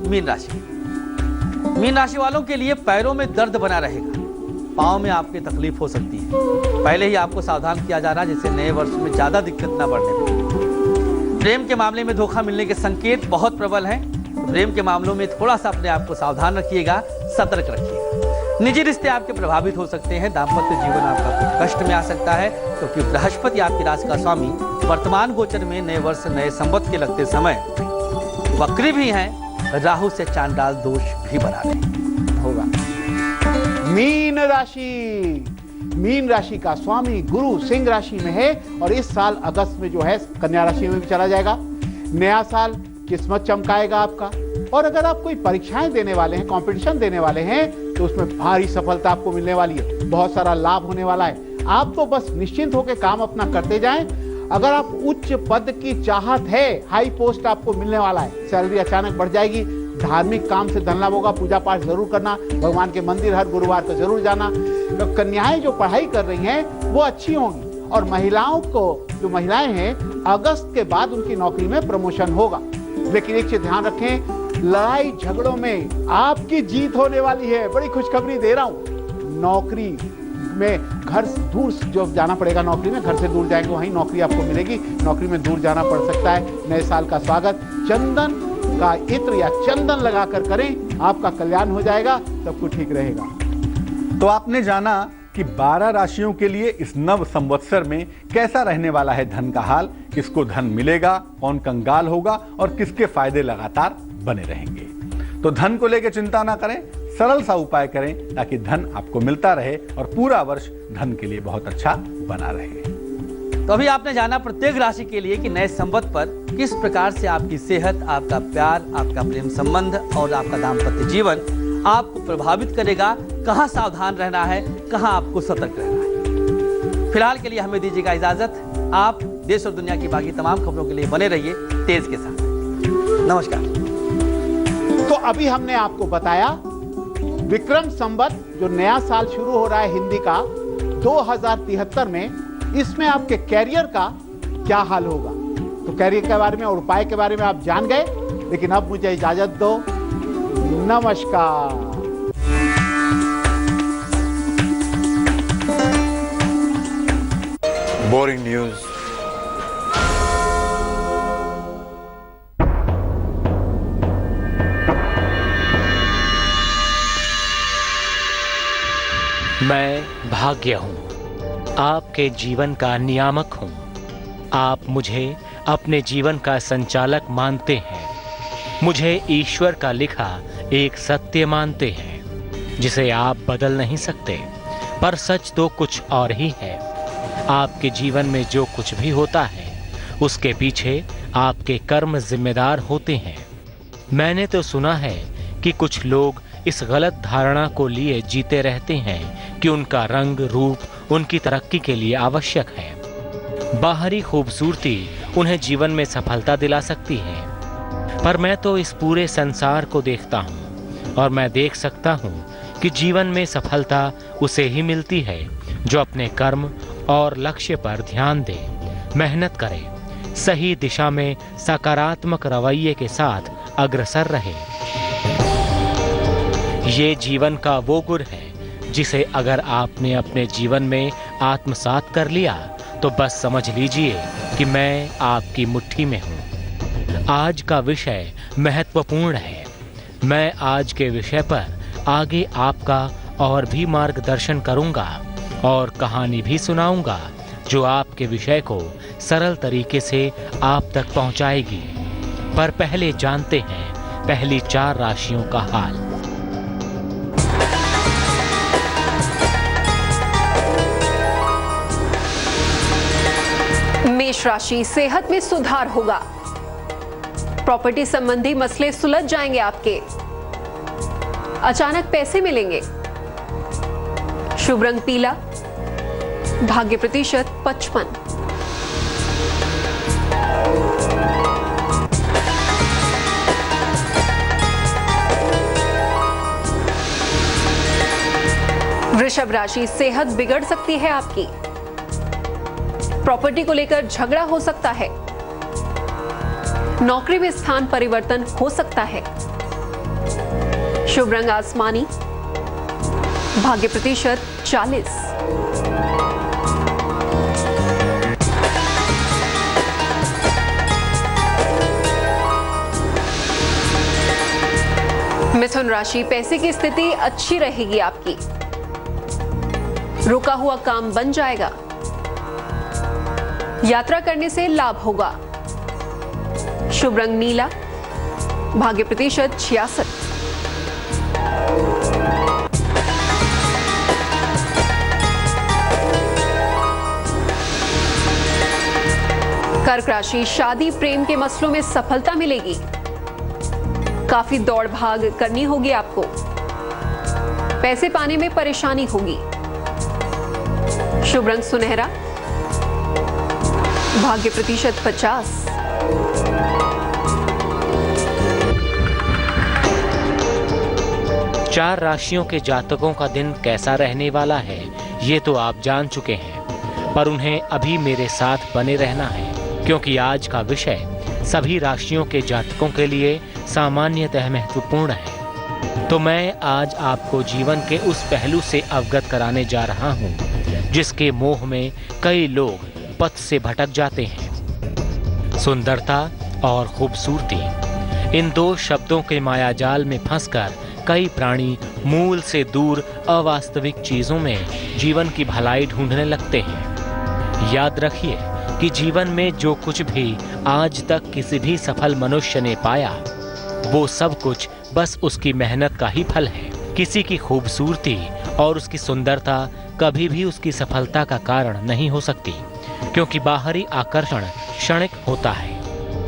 मीन राशि। मीन राशि वालों के लिए पैरों में दर्द बना रहेगा, पाँव में आपकी तकलीफ हो सकती है। पहले ही आपको सावधान किया जा रहा है जिससे नए वर्ष में ज्यादा दिक्कत न बढ़ने पाए। प्रेम के मामले में धोखा मिलने के संकेत बहुत प्रबल हैं। प्रेम के मामलों में थोड़ा सा अपने आप को सावधान रखिएगा, सतर्क रखिएगा। निजी रिश्ते आपके प्रभावित हो सकते हैं। दाम्पत्य जीवन आपका कुछ कष्ट में आ सकता है क्योंकि बृहस्पति आपकी राशि का स्वामी वर्तमान गोचर में नए वर्ष नए संवत के लगते समय वक्री भी हैं, राहु से चांडाल दोष भी बना रहे होगा। मीन राशि, मीन राशि का स्वामी गुरु सिंह राशि में है और इस साल अगस्त में जो है कन्या राशि में भी चला जाएगा। नया साल किस्मत चमकाएगा आपका। और अगर आप कोई परीक्षाएं देने वाले हैं, कंपटीशन देने वाले हैं, तो उसमें भारी सफलता आपको मिलने वाली है, बहुत सारा लाभ होने वाला है। आप तो बस निश्चिंत होकर काम अपना करते जाएं। अगर आप उच्च पद की चाहत है, हाई पोस्ट आपको मिलने वाला है, सैलरी अचानक बढ़ जाएगी। धार्मिक काम से धन लाभ होगा, पूजा पाठ जरूर करना, भगवान के मंदिर हर गुरुवार को जरूर जाना। तो कन्याएं जो पढ़ाई कर रही हैं वो अच्छी होंगी और महिलाओं को, जो महिलाएं हैं, अगस्त के बाद उनकी नौकरी में प्रमोशन होगा। लेकिन एक चीज ध्यान रखें, लड़ाई झगड़ों में आपकी जीत होने वाली है। बड़ी खुशखबरी दे रहा हूं। नौकरी में घर से दूर जो जाना पड़ेगा, नौकरी में घर से दूर जाएंगे वहीं नौकरी आपको मिलेगी। नौकरी में दूर जाना पड़ सकता है। नए साल का स्वागत चंदन का इत्र या चंदन लगाकर करें, आपका कल्याण हो जाएगा, सब कुछ ठीक रहेगा। तो आपने जाना कि 12 राशियों के लिए इस नव संवत्सर में कैसा रहने वाला है धन का हाल, किसको धन मिलेगा, कौन कंगाल होगा और किसके फायदे लगातार बने रहेंगे। तो धन को लेकर चिंता ना करें, सरल सा उपाय करें ताकि धन आपको मिलता रहे और पूरा वर्ष धन के लिए बहुत अच्छा बना रहे। तो अभी आपने जाना प्रत्येक राशि के लिए कि नए संवत पर किस प्रकार से आपकी सेहत, आपका प्यार, आपका प्रेम संबंध और आपका दाम्पत्य जीवन आपको प्रभावित करेगा, कहां सावधान रहना है, कहां आपको सतर्क रहना है। फिलहाल के लिए हमें दीजिएगा इजाजत। आप देश और दुनिया की बाकी तमाम खबरों के लिए बने रहिए तेज के साथ। नमस्कार। तो अभी हमने आपको बताया विक्रम संवत जो नया साल शुरू हो रहा है हिंदी का 2073 में, इसमें आपके कैरियर का क्या हाल होगा। तो कैरियर के बारे में और उपाय के बारे में आप जान गए, लेकिन अब मुझे इजाजत दो। नमस्कार। Boring news. मैं भाग्य हूँ, आपके जीवन का नियामक हूँ। आप मुझे अपने जीवन का संचालक मानते हैं। मुझे ईश्वर का लिखा एक सत्य मानते हैं जिसे आप बदल नहीं सकते, पर सच तो कुछ और ही है। आपके जीवन में जो कुछ भी होता है उसके पीछे आपके कर्म जिम्मेदार होते हैं। मैंने तो सुना है कि कुछ लोग इस गलत धारणा को लिए जीते रहते हैं कि उनका रंग रूप उनकी तरक्की के लिए आवश्यक है। बाहरी खूबसूरती उन्हें जीवन में सफलता दिला सकती है, पर मैं तो इस पूरे संसार को देखता हूँ और मैं देख सकता हूँ कि जीवन में सफलता उसे ही मिलती है जो अपने कर्म और लक्ष्य पर ध्यान दे, मेहनत करे, सही दिशा में सकारात्मक रवैये के साथ अग्रसर रहे। ये जीवन का वो गुर है जिसे अगर आपने अपने जीवन में आत्मसात कर लिया तो बस समझ लीजिए कि मैं आपकी मुट्ठी में हूँ। आज का विषय महत्वपूर्ण है। मैं आज के विषय पर आगे आपका और भी मार्गदर्शन करूँगा और कहानी भी सुनाऊँगा जो आपके विषय को सरल तरीके से आप तक पहुँचाएगी। पर पहले जानते हैं पहली 4 राशियों का हाल। मेष राशि, सेहत में सुधार होगा। प्रॉपर्टी संबंधी मसले सुलझ जाएंगे आपके। अचानक पैसे मिलेंगे। शुभ रंग पीला। भाग्य प्रतिशत 55। वृषभ राशि, सेहत बिगड़ सकती है आपकी। प्रॉपर्टी को लेकर झगड़ा हो सकता है। नौकरी में स्थान परिवर्तन हो सकता है। शुभ रंग आसमानी, भाग्य प्रतिशत 40। मिथुन राशि, पैसे की स्थिति अच्छी रहेगी आपकी। रुका हुआ काम बन जाएगा। यात्रा करने से लाभ होगा। शुभ रंग नीला, भाग्य प्रतिशत 66। कर्क राशि, शादी प्रेम के मसलों में सफलता मिलेगी। काफी दौड़ भाग करनी होगी आपको। पैसे पाने में परेशानी होगी। शुभ रंग सुनहरा, भाग्य प्रतिशत 50। चार राशियों के जातकों का दिन कैसा रहने वाला है ये तो आप जान चुके हैं, पर उन्हें अभी मेरे साथ बने रहना है, क्योंकि आज का विषय सभी राशियों के जातकों के लिए सामान्यतः महत्वपूर्ण है। तो मैं आज आपको जीवन के उस पहलू से अवगत कराने जा रहा हूँ जिसके मोह में कई लोग पथ से भटक जाते हैं। सुंदरता और खूबसूरती, इन दो शब्दों के मायाजाल में फंसकर कई प्राणी मूल से दूर अवास्तविक चीजों में जीवन की भलाई ढूंढने लगते हैं। याद रखिए कि जीवन में जो कुछ भी आज तक किसी भी सफल मनुष्य ने पाया, वो सब कुछ बस उसकी मेहनत का ही फल है। किसी की खूबसूरती और उसकी सुंदरता कभी भी उसकी सफलता का कारण नहीं हो सकती, क्योंकि बाहरी आकर्षण क्षणिक होता है,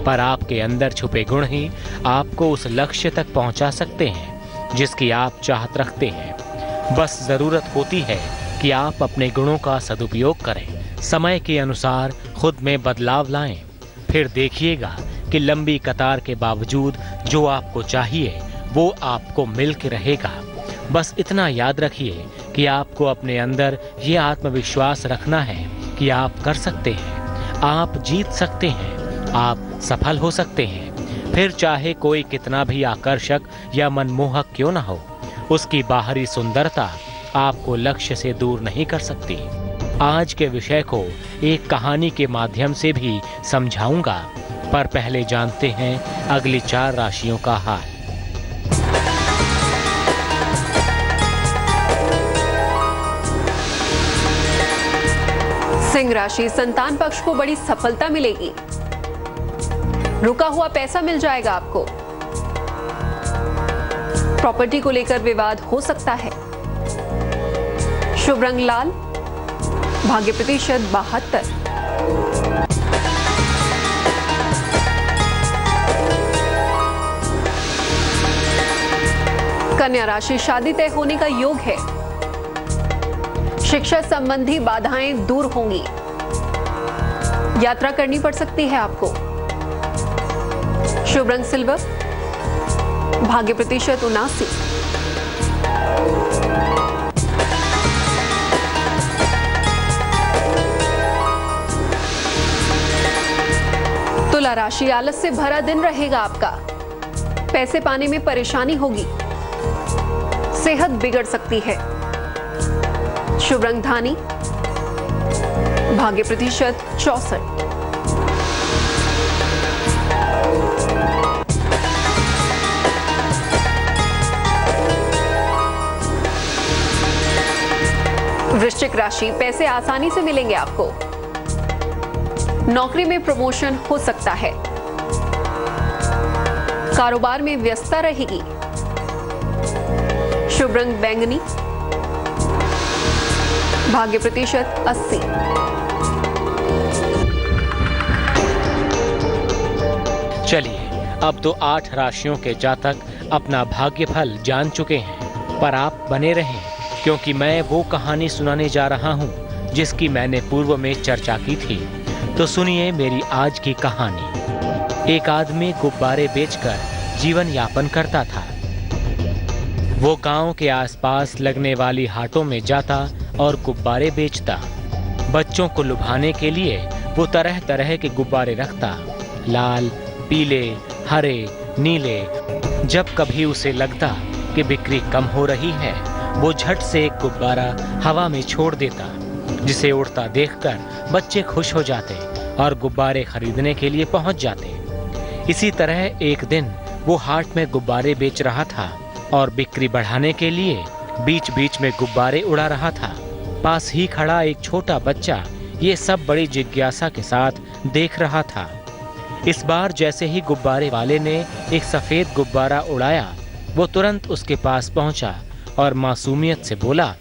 पर आपके अंदर छुपे गुण ही आपको उस लक्ष्य तक पहुंचा सकते हैं जिसकी आप चाहत रखते हैं। बस जरूरत होती है कि आप अपने गुणों का सदुपयोग करें, समय के अनुसार खुद में बदलाव लाएं। फिर देखिएगा कि लंबी कतार के बावजूद जो आपको चाहिए वो आपको मिल के रहेगा। बस इतना याद रखिए कि आपको अपने अंदर ये आत्मविश्वास रखना है कि आप कर सकते हैं, आप जीत सकते हैं, आप सफल हो सकते हैं। फिर चाहे कोई कितना भी आकर्षक या मनमोहक क्यों ना हो, उसकी बाहरी सुंदरता आपको लक्ष्य से दूर नहीं कर सकती। आज के विषय को एक कहानी के माध्यम से भी समझाऊंगा, पर पहले जानते हैं अगली चार राशियों का हाल। सिंह राशि, संतान पक्ष को बड़ी सफलता मिलेगी। रुका हुआ पैसा मिल जाएगा आपको। प्रॉपर्टी को लेकर विवाद हो सकता है। शुभ रंग लाल, भाग्य प्रतिशत 72। कन्या राशि, शादी तय होने का योग है। शिक्षा संबंधी बाधाएं दूर होंगी। यात्रा करनी पड़ सकती है आपको। शुभ रंग सिल्वर, भाग्य प्रतिशत 79। तुला राशि, आलस से भरा दिन रहेगा आपका। पैसे पाने में परेशानी होगी। सेहत बिगड़ सकती है। शुभ रंग धानी, भाग्य प्रतिशत 64। वृश्चिक राशि, पैसे आसानी से मिलेंगे आपको। नौकरी में प्रमोशन हो सकता है। कारोबार में व्यस्तता रहेगी। शुभ रंग बैंगनी, भाग्य प्रतिशत 80। चलिए, अब तो 8 राशियों के जातक अपना भाग्य फल जान चुके हैं, पर आप बने रहें, क्योंकि मैं वो कहानी सुनाने जा रहा हूँ जिसकी मैंने पूर्व में चर्चा की थी। तो सुनिए मेरी आज की कहानी। एक आदमी गुब्बारे बेचकर जीवन यापन करता था। वो गांव के आसपास लगने वाली हाटों में जाता और गुब्बारे बेचता। बच्चों को लुभाने के लिए वो तरह तरह के गुब्बारे रखता। लाल, पीले, हरे, नीले। जब कभी उसे लगता कि बिक्री कम हो रही है, वो झट से एक गुब्बारा हवा में छोड़ देता, जिसे उड़ता देखकर बच्चे खुश हो जाते और गुब्बारे खरीदने के लिए पहुंच जाते। इसी तरह एक दिन वो हाट में गुब्बारे बेच रहा था और बिक्री बढ़ाने के लिए बीच बीच में गुब्बारे उड़ा रहा था। पास ही खड़ा एक छोटा बच्चा ये सब बड़ी जिज्ञासा के साथ देख रहा था। इस बार जैसे ही गुब्बारे वाले ने एक सफेद गुब्बारा उड़ाया, वो तुरंत उसके पास पहुंचा और मासूमियत से बोला,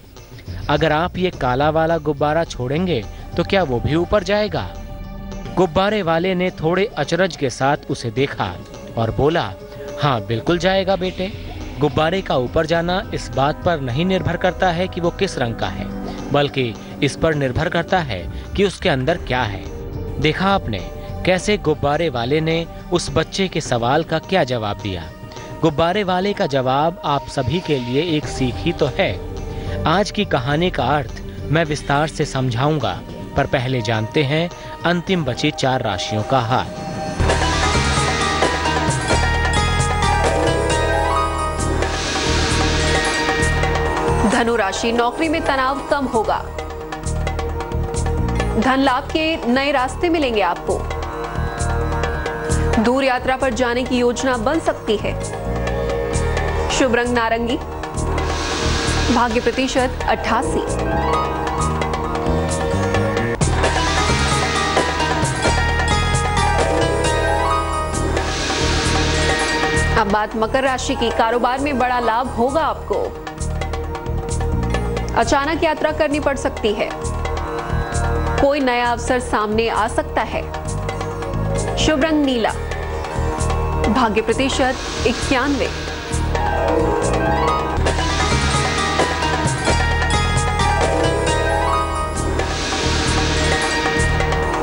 अगर आप ये काला वाला गुब्बारा छोड़ेंगे तो क्या वो भी ऊपर जाएगा? गुब्बारे वाले ने थोड़े अचरज के साथ उसे देखा और बोला, हाँ बिल्कुल जाएगा बेटे। गुब्बारे का ऊपर जाना इस बात पर नहीं निर्भर करता है कि वो किस रंग का है, बल्कि इस पर निर्भर करता है कि उसके अंदर क्या है। देखा आपने कैसे गुब्बारे वाले ने उस बच्चे के सवाल का क्या जवाब दिया। गुब्बारे वाले का जवाब आप सभी के लिए एक सीख ही तो है। आज की कहानी का अर्थ मैं विस्तार से समझाऊंगा, पर पहले जानते हैं अंतिम बची 4 राशियों का हाल। धनु राशि, नौकरी में तनाव कम होगा। धन लाभ के नए रास्ते मिलेंगे आपको। दूर यात्रा पर जाने की योजना बन सकती है। शुभ रंग नारंगी। भाग्य प्रतिशत 88। अब बात मकर राशि की। कारोबार में बड़ा लाभ होगा आपको। अचानक यात्रा करनी पड़ सकती है। कोई नया अवसर सामने आ सकता है। शुभ रंग नीला। भाग्य प्रतिशत 91।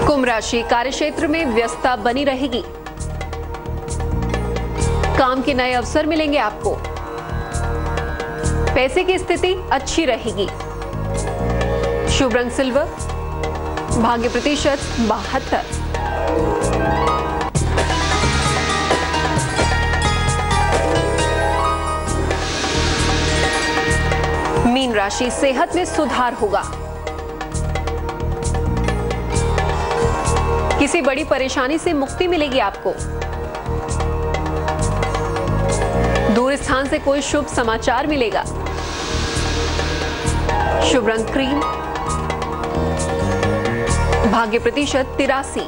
कुंभ राशि, कार्यक्षेत्र में व्यस्तता बनी रहेगी। काम के नए अवसर मिलेंगे आपको। पैसे की स्थिति अच्छी रहेगी। शुभ रंग सिल्वर। भाग्य प्रतिशत 72। मीन राशि, सेहत में सुधार होगा। किसी बड़ी परेशानी से मुक्ति मिलेगी आपको। दूर स्थान से कोई शुभ समाचार मिलेगा। शुभ रंग क्रीम। भाग्य प्रतिशत 83।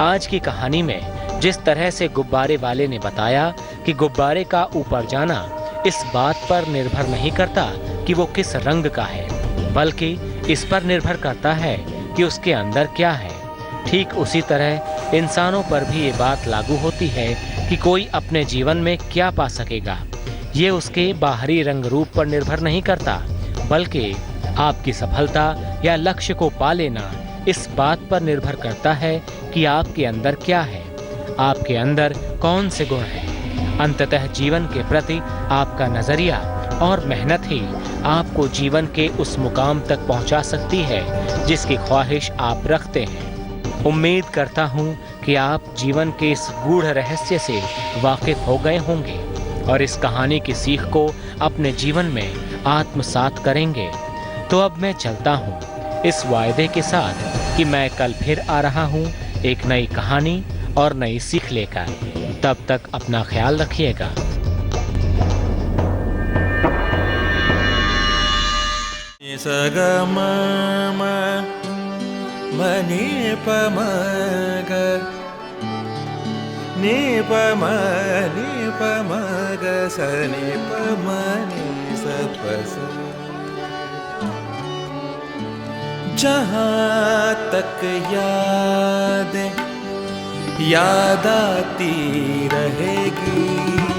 आज की कहानी में जिस तरह से गुब्बारे वाले ने बताया कि गुब्बारे का ऊपर जाना इस बात पर निर्भर नहीं करता कि वो किस रंग का है, बल्कि इस पर निर्भर करता है कि उसके अंदर क्या है। ठीक उसी तरह इंसानों पर भी ये बात लागू होती है कि कोई अपने जीवन में क्या पा सकेगा। ये उसके बाहरी रंग रूप पर निर्भर नहीं करता, बल्कि आपकी सफलता या लक्ष्य को पा लेना इस बात पर निर्भर करता है कि आपके अंदर क्या है, आपके अंदर कौन से गुण हैं। अंततः जीवन के प्रति आपका नजरिया और मेहनत ही आपको जीवन के उस मुकाम तक पहुंचा सकती है जिसकी ख्वाहिश आप रखते हैं। उम्मीद करता हूं कि आप जीवन के इस गूढ़ रहस्य से वाकिफ हो गए होंगे और इस कहानी की सीख को अपने जीवन में आत्मसात करेंगे। तो अब मैं चलता हूं इस वायदे के साथ कि मैं कल फिर आ रहा हूं एक नई कहानी और नई सीख लेकर। तब तक अपना ख्याल रखिएगा। सगम मनी पमग नी पमग सनी पमनी सपस। जहाँ तक याद आती रहेगी।